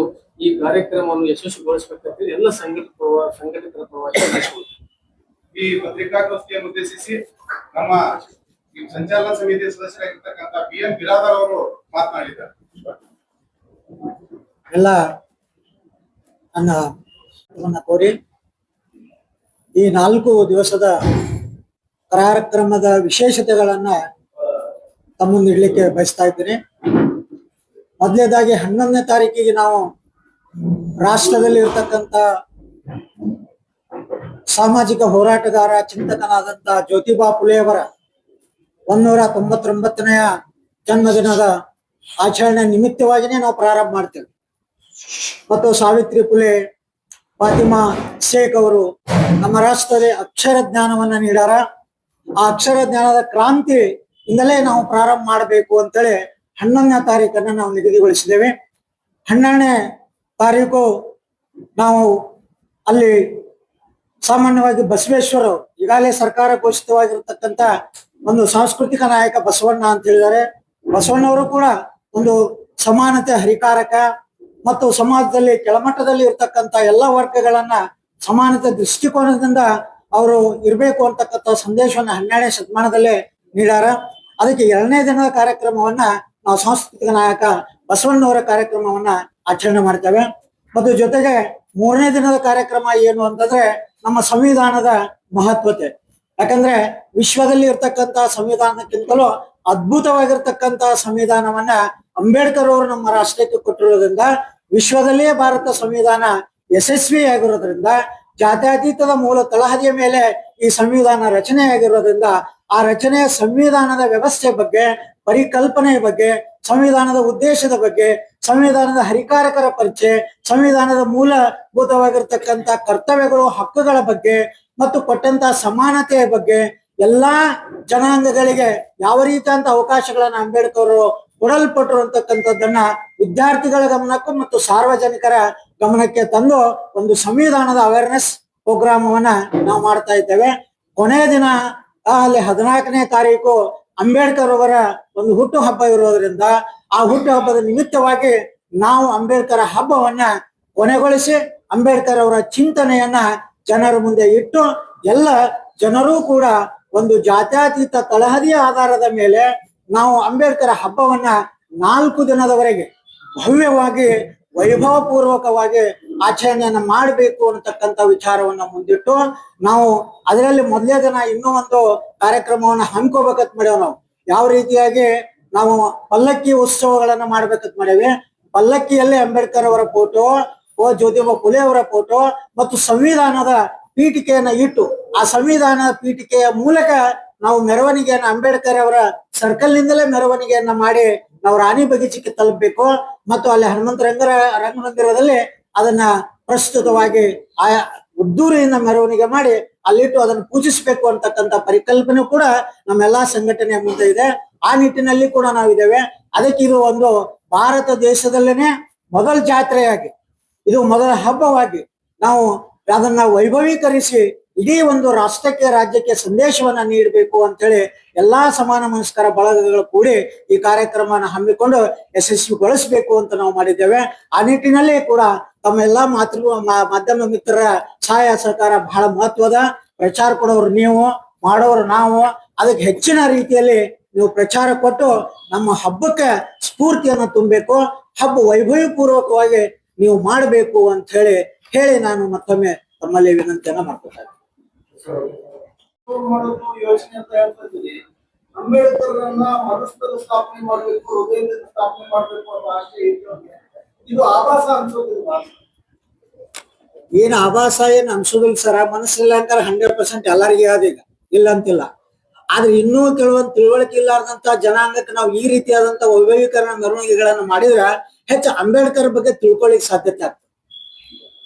ಈ ಕಾರ್ಯಕ್ರಮವನ್ನು ಯಶಸ್ವಿಗೊಳಿಸಬೇಕಂತ ಎಲ್ಲ ಸಂಘಟಕರ ಪರವಾಗಿ ಈ ಪತ್ರಿಕಾಗೋಷ್ಠಿಯನ್ನು ಉದ್ದೇಶಿಸಿ ನಮ್ಮ ಈ ಸಂಚಾಲನಾ ಸಮಿತಿಯ ಸದಸ್ಯರಾಗಿರ್ತಕ್ಕಂಥ BM ಬಿರಾದಾರ್ ಅವರು ಮಾತನಾಡಿದ್ದಾರೆ. ಎಲ್ಲ ನನ್ನ ಕೋರಿ ಈ 4 ದಿವಸದ ಕಾರ್ಯಕ್ರಮದ ವಿಶೇಷತೆಗಳನ್ನ ತಮ್ಮ ಮುಂದೆ ಇಡ್ಲಿಕ್ಕೆ ಬಯಸ್ತಾ ಇದ್ದೀನಿ. ಮೊದಲನೇದಾಗಿ 11ನೇ ತಾರೀಕಿಗೆ ನಾವು ರಾಷ್ಟ್ರದಲ್ಲಿ ಇರ್ತಕ್ಕಂಥ ಸಾಮಾಜಿಕ ಹೋರಾಟಗಾರ, ಚಿಂತಕನಾದಂತ ಜ್ಯೋತಿಬಾ ಫುಲೆಯವರ 199ನೇ ಜನ್ಮದಿನದ ಆಚರಣೆ ನಿಮಿತ್ತವಾಗಿನೇ ನಾವು ಪ್ರಾರಂಭ ಮಾಡ್ತೇವೆ. ಮತ್ತು ಸಾವಿತ್ರಿ ಫುಲೆ, ಫಾತಿಮಾ ಶೇಖ್ ಅವರು ನಮ್ಮ ರಾಷ್ಟ್ರದಲ್ಲಿ ಅಕ್ಷರ ಜ್ಞಾನವನ್ನ ನೀಡಾರ. ಆ ಅಕ್ಷರ ಜ್ಞಾನದ ಕ್ರಾಂತಿಯಿಂದಲೇ ನಾವು ಪ್ರಾರಂಭ ಮಾಡಬೇಕು ಅಂತೇಳಿ 11ನೇ ತಾರೀಕನ್ನ ನಾವು ನಿಗದಿಗೊಳಿಸಿದ್ದೇವೆ. 12ನೇ ತಾರೀಕು ನಾವು ಅಲ್ಲಿ ಸಾಮಾನ್ಯವಾಗಿ ಬಸವೇಶ್ವರ ಈಗಾಗಲೇ ಸರ್ಕಾರ ಘೋಷಿತವಾಗಿರ್ತಕ್ಕಂಥ ಒಂದು ಸಾಂಸ್ಕೃತಿಕ ನಾಯಕ ಬಸವಣ್ಣ ಅಂತ ಹೇಳಿದ್ದಾರೆ. ಬಸವಣ್ಣವರು ಕೂಡ ಒಂದು ಸಮಾನತೆ ಹರಿಕಾರಕ ಮತ್ತು ಸಮಾಜದಲ್ಲಿ ಕೆಳಮಟ್ಟದಲ್ಲಿ ಇರ್ತಕ್ಕಂಥ ಎಲ್ಲ ವರ್ಗಗಳನ್ನ ಸಮಾನತೆ ದೃಷ್ಟಿಕೋನದಿಂದ ಅವರು ಇರಬೇಕು ಅಂತಕ್ಕಂಥ ಸಂದೇಶವನ್ನ 12ನೇ ಶತಮಾನದಲ್ಲೇ ನೀಡಾರ. ಅದಕ್ಕೆ 2ನೇ ದಿನದ ಕಾರ್ಯಕ್ರಮವನ್ನ ನಾವು ಸಾಂಸ್ಕೃತಿಕ ನಾಯಕ ಬಸವಣ್ಣವರ ಕಾರ್ಯಕ್ರಮವನ್ನ ಆಚರಣೆ ಮಾಡ್ತೇವೆ. ಮತ್ತು ಜೊತೆಗೆ 3ನೇ ದಿನದ ಕಾರ್ಯಕ್ರಮ ಏನು ಅಂತಂದ್ರೆ ನಮ್ಮ ಸಂವಿಧಾನದ ಮಹತ್ವತೆ. ಯಾಕಂದ್ರೆ ವಿಶ್ವದಲ್ಲಿ ಇರ್ತಕ್ಕಂತ ಸಂವಿಧಾನಕ್ಕಿಂತಲೂ ಅದ್ಭುತವಾಗಿರ್ತಕ್ಕಂತ ಸಂವಿಧಾನವನ್ನ ಅಂಬೇಡ್ಕರ್ ಅವರು ನಮ್ಮ ರಾಷ್ಟ್ರಕ್ಕೆ ಕೊಟ್ಟಿರೋದ್ರಿಂದ, ವಿಶ್ವದಲ್ಲಿಯೇ ಭಾರತ ಸಂವಿಧಾನ ಯಶಸ್ವಿಯಾಗಿರೋದ್ರಿಂದ, ಜಾತ್ಯತೀತದ ಮೂಲ ತಳಹದಿಯ ಮೇಲೆ ಈ ಸಂವಿಧಾನ ರಚನೆಯಾಗಿರೋದ್ರಿಂದ ಆ ರಚನೆಯ ಸಂವಿಧಾನದ ವ್ಯವಸ್ಥೆ ಬಗ್ಗೆ, ಪರಿಕಲ್ಪನೆಯ ಬಗ್ಗೆ, ಸಂವಿಧಾನದ ಉದ್ದೇಶದ ಬಗ್ಗೆ, ಸಂವಿಧಾನದ ಹರಿಕಾರಕರ ಪರಿಚಯ, ಸಂವಿಧಾನದ ಮೂಲಭೂತವಾಗಿರ್ತಕ್ಕಂಥ ಕರ್ತವ್ಯಗಳು, ಹಕ್ಕುಗಳ ಬಗ್ಗೆ ಮತ್ತು ಕೊಟ್ಟಂತ ಸಮಾನತೆಯ ಬಗ್ಗೆ, ಎಲ್ಲಾ ಜನಾಂಗಗಳಿಗೆ ಯಾವ ರೀತಿಯಂತ ಅವಕಾಶಗಳನ್ನ ಅಂಬೇಡ್ಕರ್ ಅವರು ಕೊಡಲ್ಪಟ್ಟರು ಅಂತಕ್ಕಂಥದ್ದನ್ನ ವಿದ್ಯಾರ್ಥಿಗಳ ಗಮನಕ್ಕೂ ಮತ್ತು ಸಾರ್ವಜನಿಕರ ಗಮನಕ್ಕೆ ತಂದು ಒಂದು ಸಂವಿಧಾನದ ಅವೇರ್ನೆಸ್ ಪ್ರೋಗ್ರಾಮವನ್ನ ನಾವು ಮಾಡ್ತಾ ಇದ್ದೇವೆ. ಕೊನೆಯ ದಿನ ಅಲ್ಲಿ 14ನೇ ತಾರೀಕು ಅಂಬೇಡ್ಕರ್ ಅವರ ಒಂದು ಹುಟ್ಟು ಹಬ್ಬ ಇರೋದ್ರಿಂದ ಆ ಹುಟ್ಟು ಹಬ್ಬದ ನಿಮಿತ್ತವಾಗಿ ನಾವು ಅಂಬೇಡ್ಕರ್ ಹಬ್ಬವನ್ನ ಕೊನೆಗೊಳಿಸಿ ಅಂಬೇಡ್ಕರ್ ಅವರ ಚಿಂತನೆಯನ್ನ ಜನರ ಮುಂದೆ ಇಟ್ಟು ಎಲ್ಲ ಜನರೂ ಕೂಡ ಒಂದು ಜಾತ್ಯತೀತ ತಳಹದಿಯ ಆಧಾರದ ಮೇಲೆ ನಾವು ಅಂಬೇಡ್ಕರ್ ಹಬ್ಬವನ್ನ 4 ದಿನದವರೆಗೆ ಭವ್ಯವಾಗಿ ವೈಭವ ಪೂರ್ವಕವಾಗಿ ಆಚರಣೆಯನ್ನ ಮಾಡಬೇಕು ಅಂತಕ್ಕಂಥ ವಿಚಾರವನ್ನ ಮುಂದಿಟ್ಟು ನಾವು ಅದರಲ್ಲಿ ಮೊದಲೇ ದಿನ ಇನ್ನೂ ಒಂದು ಕಾರ್ಯಕ್ರಮವನ್ನ ಹಮ್ಮಿಕೋಬೇಕಂತ ಮಾಡ್ಯಾವ. ನಾವು ಯಾವ ರೀತಿಯಾಗಿ ನಾವು ಪಲ್ಲಕ್ಕಿ ಉತ್ಸವಗಳನ್ನ ಮಾಡ್ಬೇಕಂತ ಮಾಡೇವಿ. ಪಲ್ಲಕ್ಕಿಯಲ್ಲಿ ಅಂಬೇಡ್ಕರ್ ಅವರ ಫೋಟೋ, ಜ್ಯೋತಿಬಾ ಫುಲೆ ಅವರ ಫೋಟೋ ಮತ್ತು ಸಂವಿಧಾನದ ಪೀಠಿಕೆಯನ್ನ ಇಟ್ಟು ಆ ಸಂವಿಧಾನ ಪೀಠಿಕೆಯ ಮೂಲಕ ನಾವು ಮೆರವಣಿಗೆಯನ್ನ ಅಂಬೇಡ್ಕರ್ ಅವರ ಸರ್ಕಲ್ ನಿಂದಲೇ ಮೆರವಣಿಗೆಯನ್ನ ಮಾಡಿ ನಾವು ರಾಣಿ ಬಗೀಚಕ್ಕೆ ತಲುಪಬೇಕು ಮತ್ತು ಅಲ್ಲಿ ಹನುಮಂತ ರಂಗಮಂದಿರದಲ್ಲಿ ಅದನ್ನ ಪ್ರಸ್ತುತವಾಗಿ ಆಯಾ ಉದ್ದೂರಿಯಿಂದ ಮೆರವಣಿಗೆ ಮಾಡಿ ಅಲ್ಲಿಟ್ಟು ಅದನ್ನು ಪೂಜಿಸಬೇಕು ಅಂತಕ್ಕಂಥ ಪರಿಕಲ್ಪನೆ ಕೂಡ ನಮ್ಮೆಲ್ಲಾ ಸಂಘಟನೆಯ ಮುಂದೆ ಇದೆ. ಆ ನಿಟ್ಟಿನಲ್ಲಿ ಕೂಡ ನಾವಿದ್ದೇವೆ. ಅದಕ್ಕೆ ಇದು ಒಂದು ಭಾರತ ದೇಶದಲ್ಲೇನೆ ಮೊದಲ ಜಾತ್ರೆಯಾಗಿ, ಇದು ಮೊದಲ ಹಬ್ಬವಾಗಿ ನಾವು ಅದನ್ನ ವೈಭವೀಕರಿಸಿ ಇಡೀ ಒಂದು ರಾಷ್ಟ್ರಕ್ಕೆ, ರಾಜ್ಯಕ್ಕೆ ಸಂದೇಶವನ್ನ ನೀಡಬೇಕು ಅಂತ ಹೇಳಿ ಎಲ್ಲಾ ಸಮಾನ ಮನಸ್ಕರ ಬಳಗಗಳು ಕೂಡಿ ಈ ಕಾರ್ಯಕ್ರಮನ ಹಮ್ಮಿಕೊಂಡು ಯಶಸ್ವಿಗೊಳಿಸಬೇಕು ಅಂತ ನಾವು ಮಾಡಿದ್ದೇವೆ. ಆ ನಿಟ್ಟಿನಲ್ಲಿ ಕೂಡ ತಮ್ಮೆಲ್ಲಾ ಮಾಧ್ಯಮ ಮಿತ್ರರ ಸಹಾಯ ಸಹಕಾರ ಬಹಳ ಮಹತ್ವದ. ಪ್ರಚಾರ ಕೊಡೋರು ನೀವು, ಮಾಡೋರು ನಾವು. ಅದಕ್ಕೆ ಹೆಚ್ಚಿನ ರೀತಿಯಲ್ಲಿ ನೀವು ಪ್ರಚಾರ ಕೊಟ್ಟು ನಮ್ಮ ಹಬ್ಬಕ್ಕೆ ಸ್ಫೂರ್ತಿಯನ್ನು ತುಂಬಬೇಕು, ಹಬ್ಬ ವೈಭವ ಪೂರ್ವಕವಾಗಿ ನೀವು ಮಾಡಬೇಕು ಅಂತ ಹೇಳಿ ನಾನು ಮತ್ತೊಮ್ಮೆ ತಮ್ಮಲ್ಲಿ ವಿನಂತಿಯನ್ನ ಮಾಡ್ಕೊಳ್ತೇನೆ. ಯೋಚನೆ ಅಂತ ಹೇಳ್ತಿದ್ದೀವಿ. ಅಂಬೇಡ್ಕರ್ ಮನಸ್ಸಲ್ಲಿ ಸ್ಥಾಪನೆ ಮಾಡ್ಬೇಕು, ಹೃದಯದಲ್ಲಿ ಸ್ಥಾಪನೆ ಮಾಡ್ಬೇಕು ಅನ್ನೋ ಆಶೆ ಇತ್ತು. ಇದು ಆಭಾಸ ಅನ್ಸೋದಿಲ್ಲ. ಏನ್ ಆಭಾಸ ಏನ್ ಅನ್ಸೋದಿಲ್ಲ ಸರ. ಮನಸ್ಸಿಲ್ಲ ಅಂತಾರೆ 100% ಎಲ್ಲರಿಗೂ ಈಗ ಇಲ್ಲ ಅಂತಿಲ್ಲ. ಆದ್ರೆ ಇನ್ನೂ ಕೆಲವೊಂದು ತಿಳುವಳಿಕೆ ಇಲ್ಲಾರ್ದಂತ ಜನಾಂಗಕ್ಕೆ ನಾವು ಈ ರೀತಿಯಾದಂತ ವೈಭವೀಕರಣ ಮೆರವಣಿಗೆಗಳನ್ನ ಮಾಡಿದ್ರೆ ಹೆಚ್ಚು ಅಂಬೇಡ್ಕರ್ ಬಗ್ಗೆ ತಿಳ್ಕೊಳ್ಳಿಕ್ ಸಾಧ್ಯತೆ ಆಗ್ತದೆ.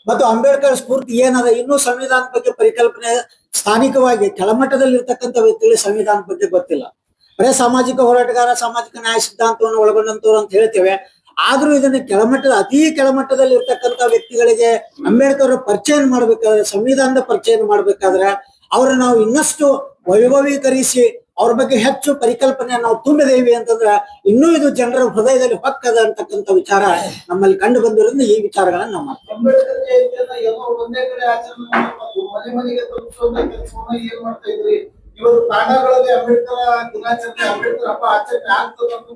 ಮತ್ತು ಅಂಬೇಡ್ಕರ್ ಸ್ಫೂರ್ತಿ ಏನದ, ಇನ್ನೂ ಸಂವಿಧಾನದ ಬಗ್ಗೆ ಪರಿಕಲ್ಪನೆ ಸ್ಥಾನಿಕವಾಗಿ ಕೆಳಮಟ್ಟದಲ್ಲಿ ಇರ್ತಕ್ಕಂಥ ವ್ಯಕ್ತಿಗಳಿಗೆ ಸಂವಿಧಾನದ ಬಗ್ಗೆ ಗೊತ್ತಿಲ್ಲ. ಬರೇ ಸಾಮಾಜಿಕ ಹೋರಾಟಗಾರ, ಸಾಮಾಜಿಕ ನ್ಯಾಯ ಸಿದ್ಧಾಂತವನ್ನು ಒಳಗೊಂಡಂತವ್ರು ಅಂತ ಹೇಳ್ತೇವೆ. ಆದ್ರೂ ಇದನ್ನ ಕೆಳಮಟ್ಟದ, ಅತಿ ಕೆಳಮಟ್ಟದಲ್ಲಿ ಇರ್ತಕ್ಕಂಥ ವ್ಯಕ್ತಿಗಳಿಗೆ ಅಂಬೇಡ್ಕರ್ ಪರಿಚಯ ಮಾಡ್ಬೇಕಾದ್ರೆ, ಸಂವಿಧಾನದ ಪರಿಚಯ ಮಾಡ್ಬೇಕಾದ್ರೆ ಅವ್ರ ನಾವು ಇನ್ನಷ್ಟು ವೈಭವೀಕರಿಸಿ ಅವ್ರ ಬಗ್ಗೆ ಹೆಚ್ಚು ಪರಿಕಲ್ಪನೆ ನಾವು ತುಂಬಿದೇವಿ ಅಂತಂದ್ರ ಇನ್ನೂ ಇದು ಜನರ ಹೃದಯದಲ್ಲಿ ಹೊಕ್ಕದ ಅಂತಕ್ಕಂಥ ವಿಚಾರ ನಮ್ಮಲ್ಲಿ ಕಂಡು ಬಂದಿರೋದ್ರಿಂದ ಈ ವಿಚಾರಗಳನ್ನ ನಾವು ಮಾಡ್ತೀವಿ. ಅಂಬೇಡ್ಕರ್ ಜಯಂತಿಯನ್ನ ಎಲ್ಲೋ ಒಂದೇ ಕಡೆ ಆಚರಣೆ ಮಾಡಬೇಕು, ಮನೆ ಮನೆಗೆ ತಲುಪಿಸುವಂತ ಕೆಲಸವನ್ನ ಏನ್ ಮಾಡ್ತಾ ಇದ್ರಿ? ಇವತ್ತು ತಾಂಡಗಳಲ್ಲಿ ಅಂಬೇಡ್ಕರ್ ದಿನಾಚರಣೆ, ಅಂಬೇಡ್ಕರ್ ಹಬ್ಬ ಆಚರಣೆ ಆಗ್ತದೆ ಅಂತ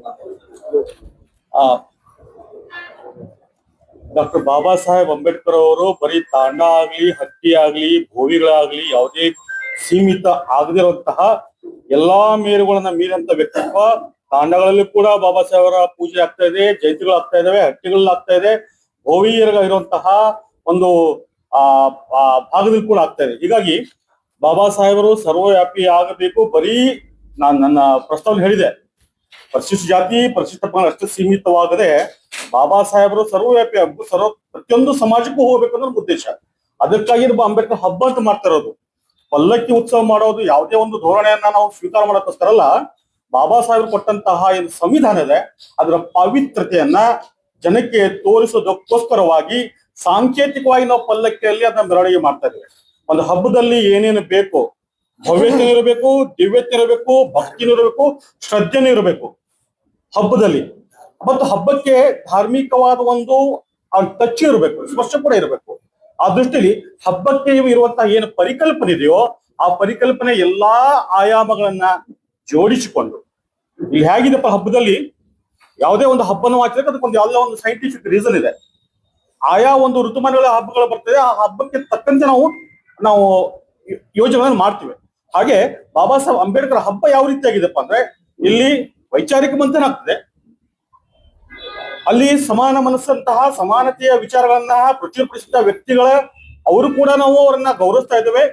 ಡಾಕ್ಟರ್ ಬಾಬಾ ಸಾಹೇಬ್ ಅಂಬೇಡ್ಕರ್ ಅವರು ಬರೀ ತಾಂಡ ಆಗ್ಲಿ, ಹಟ್ಟಿ ಆಗ್ಲಿ, ಭೋವಿಗಳಾಗ್ಲಿ ಯಾವುದೇ ಸೀಮಿತ ಆಗದಿರುವಂತಹ ಎಲ್ಲಾ ಮೇರುಗಳನ್ನ ಮೀರಂತ ವ್ಯಕ್ತಿತ್ವ. ತಾಂಡಗಳಲ್ಲಿ ಕೂಡ ಬಾಬಾ ಸಾಹೇಬ್ ಅವರ ಪೂಜೆ ಆಗ್ತಾ ಇದೆ, ಜಯಂತಿಗಳು ಆಗ್ತಾ ಇದಾವೆ, ಹಟ್ಟಿಗಳಲ್ಲಿ ಆಗ್ತಾ ಇದೆ, ಭೋವಿಯರಿರುವಂತಹ ಒಂದು ಭಾಗದಲ್ಲಿ ಕೂಡ ಆಗ್ತಾ ಇದೆ. ಹೀಗಾಗಿ ಬಾಬಾ ಸಾಹೇಬರು ಸರ್ವವ್ಯಾಪಿ ಆಗಬೇಕು. ಬರೀ ನಾನು ನನ್ನ ಪ್ರಸ್ತಾವನೆ ಹೇಳಿದೆ, ಪರಿಶಿಷ್ಟ ಜಾತಿ, ಪರಿಶಿಷ್ಟ ಪಂಗಡ ಅಷ್ಟು ಸೀಮಿತವಾಗದೆ ಬಾಬಾ ಸಾಹೇಬರು ಸರ್ವವ್ಯಾಪಿ ಆಗಬೇಕು, ಪ್ರತಿಯೊಂದು ಸಮಾಜಕ್ಕೂ ಹೋಗ್ಬೇಕು ಅನ್ನೋದು ಉದ್ದೇಶ. ಅದಕ್ಕಾಗಿ ಅಂಬೇಡ್ಕರ್ ಹಬ್ಬ ಅಂತ ಮಾಡ್ತಾ ಇರೋದು. ಪಲ್ಲಕ್ಕಿ ಉತ್ಸವ ಮಾಡೋದು ಯಾವುದೇ ಒಂದು ಧೋರಣೆಯನ್ನ ನಾವು ಸ್ವೀಕಾರ ಮಾಡೋಕ್ಕೋಸ್ಕರಲ್ಲ. ಬಾಬಾ ಸಾಹೇಬರು ಕೊಟ್ಟಂತಹ ಏನು ಸಂವಿಧಾನ ಇದೆ ಅದರ ಪವಿತ್ರತೆಯನ್ನ ಜನಕ್ಕೆ ತೋರಿಸೋದಕ್ಕೋಸ್ಕರವಾಗಿ ಸಾಂಕೇತಿಕವಾಗಿ ನಾವು ಪಲ್ಲಕ್ಕಿಯಲ್ಲಿ ಅದನ್ನ ಮೆರವಣಿಗೆ ಮಾಡ್ತಾ ಇದ್ದೇವೆ. ಒಂದು ಹಬ್ಬದಲ್ಲಿ ಏನೇನು ಬೇಕು, ಭವ್ಯತೆ ಇರಬೇಕು, ದಿವ್ಯತೆ ಇರಬೇಕು, ಭಕ್ತಿನೂ ಇರಬೇಕು, ಶ್ರದ್ಧೆನೂ ಇರಬೇಕು ಹಬ್ಬದಲ್ಲಿ. ಮತ್ತು ಹಬ್ಬಕ್ಕೆ ಧಾರ್ಮಿಕವಾದ ಒಂದು ಟಚ್ ಇರಬೇಕು, ಸ್ಪರ್ಶ ಕೂಡ ಇರಬೇಕು. ಆ ದೃಷ್ಟಿಯಲ್ಲಿ ಹಬ್ಬಕ್ಕೆ ಇರುವಂತಹ ಏನು ಪರಿಕಲ್ಪನೆ ಇದೆಯೋ ಆ ಪರಿಕಲ್ಪನೆ ಎಲ್ಲಾ ಆಯಾಮಗಳನ್ನ ಜೋಡಿಸಿಕೊಂಡು ಇಲ್ಲಿ ಹೇಗಿದೆಪ್ಪ, ಹಬ್ಬದಲ್ಲಿ ಯಾವುದೇ ಒಂದು ಹಬ್ಬನ ಆಚರಣೆ ಅದಕ್ಕೊಂದು ಯಾವುದೇ ಒಂದು ಸೈಂಟಿಫಿಕ್ ರೀಸನ್ ಇದೆ. ಆಯಾ ಒಂದು ಋತುಮಾನಗಳ ಹಬ್ಬಗಳು ಬರ್ತದೆ, ಆ ಹಬ್ಬಕ್ಕೆ ತಕ್ಕಂತೆ ನಾವು ನಾವು ಯೋಜನೆಗಳನ್ನು ಮಾಡ್ತೀವಿ. ಹಾಗೆ ಬಾಬಾ ಸಾಹೇಬ್ ಅಂಬೇಡ್ಕರ್ ಹಬ್ಬ ಯಾವ ರೀತಿಯಾಗಿದೆಪ್ಪ ಅಂದ್ರೆ, ಇಲ್ಲಿ ವೈಚಾರಿಕ ಮಂಥನ ಆಗ್ತದೆ, ಅಲ್ಲಿ ಸಮಾನ ಮನಸ್ಸಂತಹ ಸಮಾನತೆಯ ವಿಚಾರಗಳನ್ನ ಪ್ರಚುರಪಡಿಸಿದ ವ್ಯಕ್ತಿಗಳ ಅವರು ಕೂಡ ನಾವು ಅವರನ್ನ ಗೌರವಿಸ್ತಾ ಇದ್ದೇವೆ,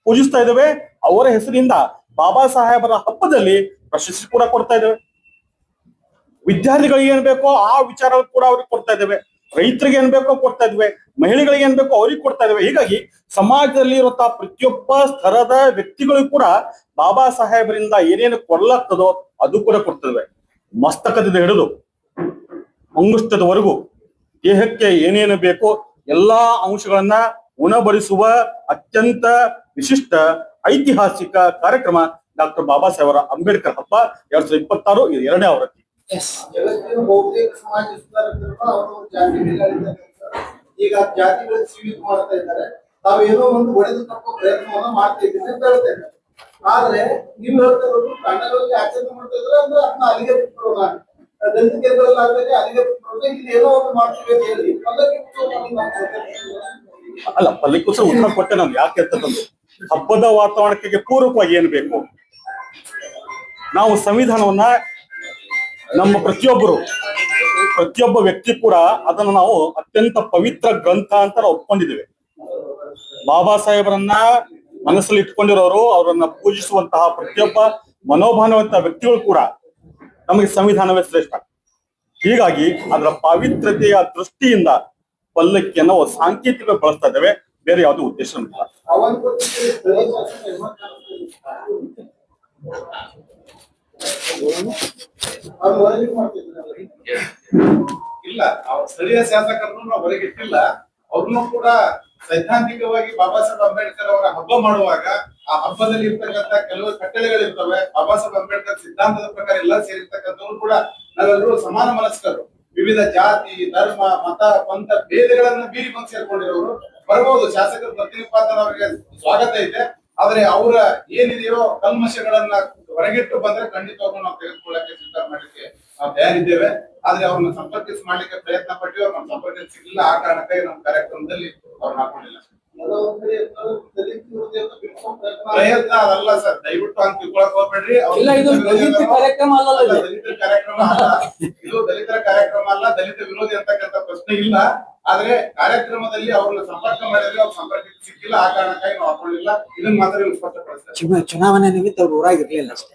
ಪೂಜಿಸ್ತಾ ಇದ್ದೇವೆ. ಅವರ ಹೆಸರಿನಿಂದ ಬಾಬಾ ಸಾಹೇಬರ ಹಬ್ಬದಲ್ಲಿ ಪ್ರಶಸ್ತಿ ಕೂಡ ಕೊಡ್ತಾ ಇದ್ದೇವೆ. ವಿದ್ಯಾರ್ಥಿಗಳಿಗೆ ಏನ್ ಬೇಕೋ ಆ ವಿಚಾರ ಕೂಡ ಅವ್ರಿಗೆ ಕೊಡ್ತಾ ಇದ್ದೇವೆ. ರೈತರಿಗೆ ಏನ್ ಬೇಕೋ ಕೊಡ್ತಾ ಇದ್ವಿ, ಮಹಿಳೆಗಳಿಗೆ ಏನ್ ಬೇಕೋ ಅವ್ರಿಗೆ ಕೊಡ್ತಾ ಇದ್ದೇವೆ. ಹೀಗಾಗಿ ಸಮಾಜದಲ್ಲಿ ಇರುವಂತಹ ಪ್ರತಿಯೊಬ್ಬ ಸ್ತರದ ವ್ಯಕ್ತಿಗಳಿಗೂ ಕೂಡ ಬಾಬಾ ಸಾಹೇಬರಿಂದ ಏನೇನು ಕೊಡಲಾಗ್ತದೋ ಅದು ಕೂಡ ಕೊಡ್ತೇವೆ. ಮಸ್ತಕದಿಂದ ಹಿಡಿದು ಅಂಗುಷ್ಟದವರೆಗೂ ದೇಹಕ್ಕೆ ಏನೇನು ಬೇಕೋ ಎಲ್ಲಾ ಅಂಶಗಳನ್ನ ಉಣಬಡಿಸುವ ಅತ್ಯಂತ ವಿಶಿಷ್ಟ ಐತಿಹಾಸಿಕ ಕಾರ್ಯಕ್ರಮ ಡಾಕ್ಟರ್ ಬಾಬಾ ಸಾಹೇಬರ ಅಂಬೇಡ್ಕರ್ ಹಬ್ಬ 2026 ಇದು 2ನೇ ಆವೃತ್ತಿ. ಜಗತ್ತಿನ ಬಹುತೇಕ ಸಮಾಜ ಸುಧಾರಕರು ಅವರು ಜಾತಿ ಈಗ ಜಾತಿಗಳ ಸೀಮಿತ ಮಾಡ್ತಾ ಇದ್ದಾರೆ. ತಾವೇನೋ ಒಂದು ಒಡೆದು ತಪ್ಪೋ ಪ್ರಯತ್ನವನ್ನ ಮಾಡ್ತಾ ಇದ್ದೀವಿ ಅಂತ ಹೇಳ್ತಾ ಇದ್ದಾರೆ. ಆದ್ರೆ ನೀವು ಹೇಳ್ತಾ ಇರೋದು ತಂಡಗಳಲ್ಲಿ ಆಚರಣೆ ಮಾಡ್ತಾ ಇದ್ರೆ ಅಂದ್ರೆ ಅದನ್ನ ಅಲ್ಲಿಗೆ ಬಿಟ್ಬಿಡೋಣ, ದಲಿತ ಕೇಂದ್ರದಲ್ಲಿ ಆಗ್ತದೆ ಅಲ್ಲಿಗೆ ಬಿಟ್ಬಿಡೋಣ, ಇಲ್ಲಿ ಏನೋ ಒಂದು ಮಾಡ್ತೀವಿ ಅಂತ ಹೇಳಿ ಅಲ್ಲ, ಪಲ್ಲಿಕೋಸ್ಕರ ಉತ್ತರ ಕೊಟ್ಟೆ ನಾನು. ಯಾಕೆ ಅಂತಂದ್ರೆ ಹಬ್ಬದ ವಾತಾವರಣಕ್ಕೆ ಪೂರಕವಾಗಿ ಏನ್ ಬೇಕು, ನಾವು ಸಂವಿಧಾನವನ್ನ ನಮ್ಮ ಪ್ರತಿಯೊಬ್ಬ ವ್ಯಕ್ತಿ ಕೂಡ ಅದನ್ನು ನಾವು ಅತ್ಯಂತ ಪವಿತ್ರ ಗ್ರಂಥ ಅಂತ ನಾವು ಒಪ್ಕೊಂಡಿದ್ದೇವೆ. ಬಾಬಾ ಸಾಹೇಬರನ್ನ ಮನಸ್ಸಲ್ಲಿ ಇಟ್ಕೊಂಡಿರೋರು, ಅವರನ್ನ ಪೂಜಿಸುವಂತಹ ಪ್ರತಿಯೊಬ್ಬ ಮನೋಭಾವವಂತ ವ್ಯಕ್ತಿಗಳು ಕೂಡ ನಮಗೆ ಸಂವಿಧಾನವೇ ಶ್ರೇಷ್ಠ. ಹೀಗಾಗಿ ಅದರ ಪಾವಿತ್ರತೆಯ ದೃಷ್ಟಿಯಿಂದ ಪಲ್ಲಕ್ಕಿಯನ್ನು ನಾವು ಸಾಂಕೇತಿಕ ಬಳಸ್ತಾ ಇದ್ದೇವೆ, ಬೇರೆ ಯಾವುದೇ ಉದ್ದೇಶ ಇಲ್ಲ. ಇಲ್ಲ, ಸ್ಥಳೀಯ ಶಾಸಕರನ್ನು ನಾವು ಹೊರಗಿಟ್ಟಿಲ್ಲ. ಅವ್ರನ್ನೂ ಕೂಡ ಸೈದ್ಧಾಂತಿಕವಾಗಿ ಬಾಬಾ ಸಾಹೇಬ್ ಅಂಬೇಡ್ಕರ್ ಅವರ ಹಬ್ಬ ಮಾಡುವಾಗ ಆ ಹಬ್ಬದಲ್ಲಿ ಇರ್ತಕ್ಕಂಥ ಕೆಲವು ಕಟ್ಟಳೆಗಳಿರ್ತವೆ. ಬಾಬಾ ಸಾಹೇಬ್ ಅಂಬೇಡ್ಕರ್ ಸಿದ್ಧಾಂತದ ಪ್ರಕಾರ ಎಲ್ಲ ಸೇರಿರ್ತಕ್ಕಂಥವ್ರು ಕೂಡ ನಾವೆಲ್ಲರೂ ಸಮಾನ ಮನಸ್ಕರು, ವಿವಿಧ ಜಾತಿ ಧರ್ಮ ಮತ ಪಂಥ ಭೇದಗಳನ್ನ ಮೀರಿ ಬಂದು ಸೇರ್ಕೊಂಡಿರೋರು. ಬರ್ಬೋದು, ಶಾಸಕರು ಬರ್ತೀನಿಪ್ಪ ಅಂತ ಅವರಿಗೆ ಸ್ವಾಗತ ಇದೆ. ಆದ್ರೆ ಅವರ ಏನಿದೆಯೋ ಕಲ್ಮಶಗಳನ್ನ ಹೊರಗಿಟ್ಟು ಬಂದ್ರೆ ಖಂಡಿತವಾಗ್ಲೂ ನಾವು ತೆಗೆದುಕೊಳ್ಳಕ್ಕೆ ಸಿದ್ಧ ಮಾಡ್ಲಿಕ್ಕೆ ನಾವು ತಯಾರಿದ್ದೇವೆ. ಆದ್ರೆ ಅವ್ರನ್ನ ಮಾಡ್ಲಿಕ್ಕೆ ಪ್ರಯತ್ನ ಪಟ್ಟಿವಿ, ಅವ್ರನ್ನ ಸಂಪರ್ಕಿಸಿಲ್ಲ. ಆ ಕಾರಣಕ್ಕಾಗಿ ನಮ್ಮ ಕಾರ್ಯಕ್ರಮದಲ್ಲಿ ಅವ್ರನ್ನ ಹಾಕೊಂಡಿಲ್ಲ. ಪ್ರಯತ್ನ ಅದಲ್ಲ ಸರ್, ದಯವಿಟ್ಟು ಅಂತ ತಿಳ್ಕೊಳಕ್ ಹೋಗ್ಬೇಡ್ರಿ. ದಲಿತರ ಕಾರ್ಯಕ್ರಮ ಅಲ್ಲ, ಇದು ದಲಿತರ ಕಾರ್ಯಕ್ರಮ ಅಲ್ಲ, ದಲಿತ ವಿರೋಧಿ ಅಂತಕ್ಕಂಥ ಪ್ರಶ್ನೆ ಇಲ್ಲ. ಆದ್ರೆ ಕಾರ್ಯಕ್ರಮದಲ್ಲಿ ಅವ್ರನ್ನ ಸಂಪರ್ಕ ಮಾಡಿದ್ರೆ ಅವ್ರ ಸಂಪರ್ಕ ಸಿಕ್ಕಿಲ್ಲ. ಆ ಕಾರಣಕ್ಕಾಗಿ ನಾವು ಹಾಕೊಂಡಿಲ್ಲ. ಇದನ್ನ ಮಾತ್ರ ಸ್ಪಷ್ಟಪಡಿಸ್ತಾರೆ. ಚುನಾವಣೆ ನಿಮಿತ್ತ ಅವ್ರು ಊರಾಗಿರ್ಲಿಲ್ಲ ಅಷ್ಟೇ.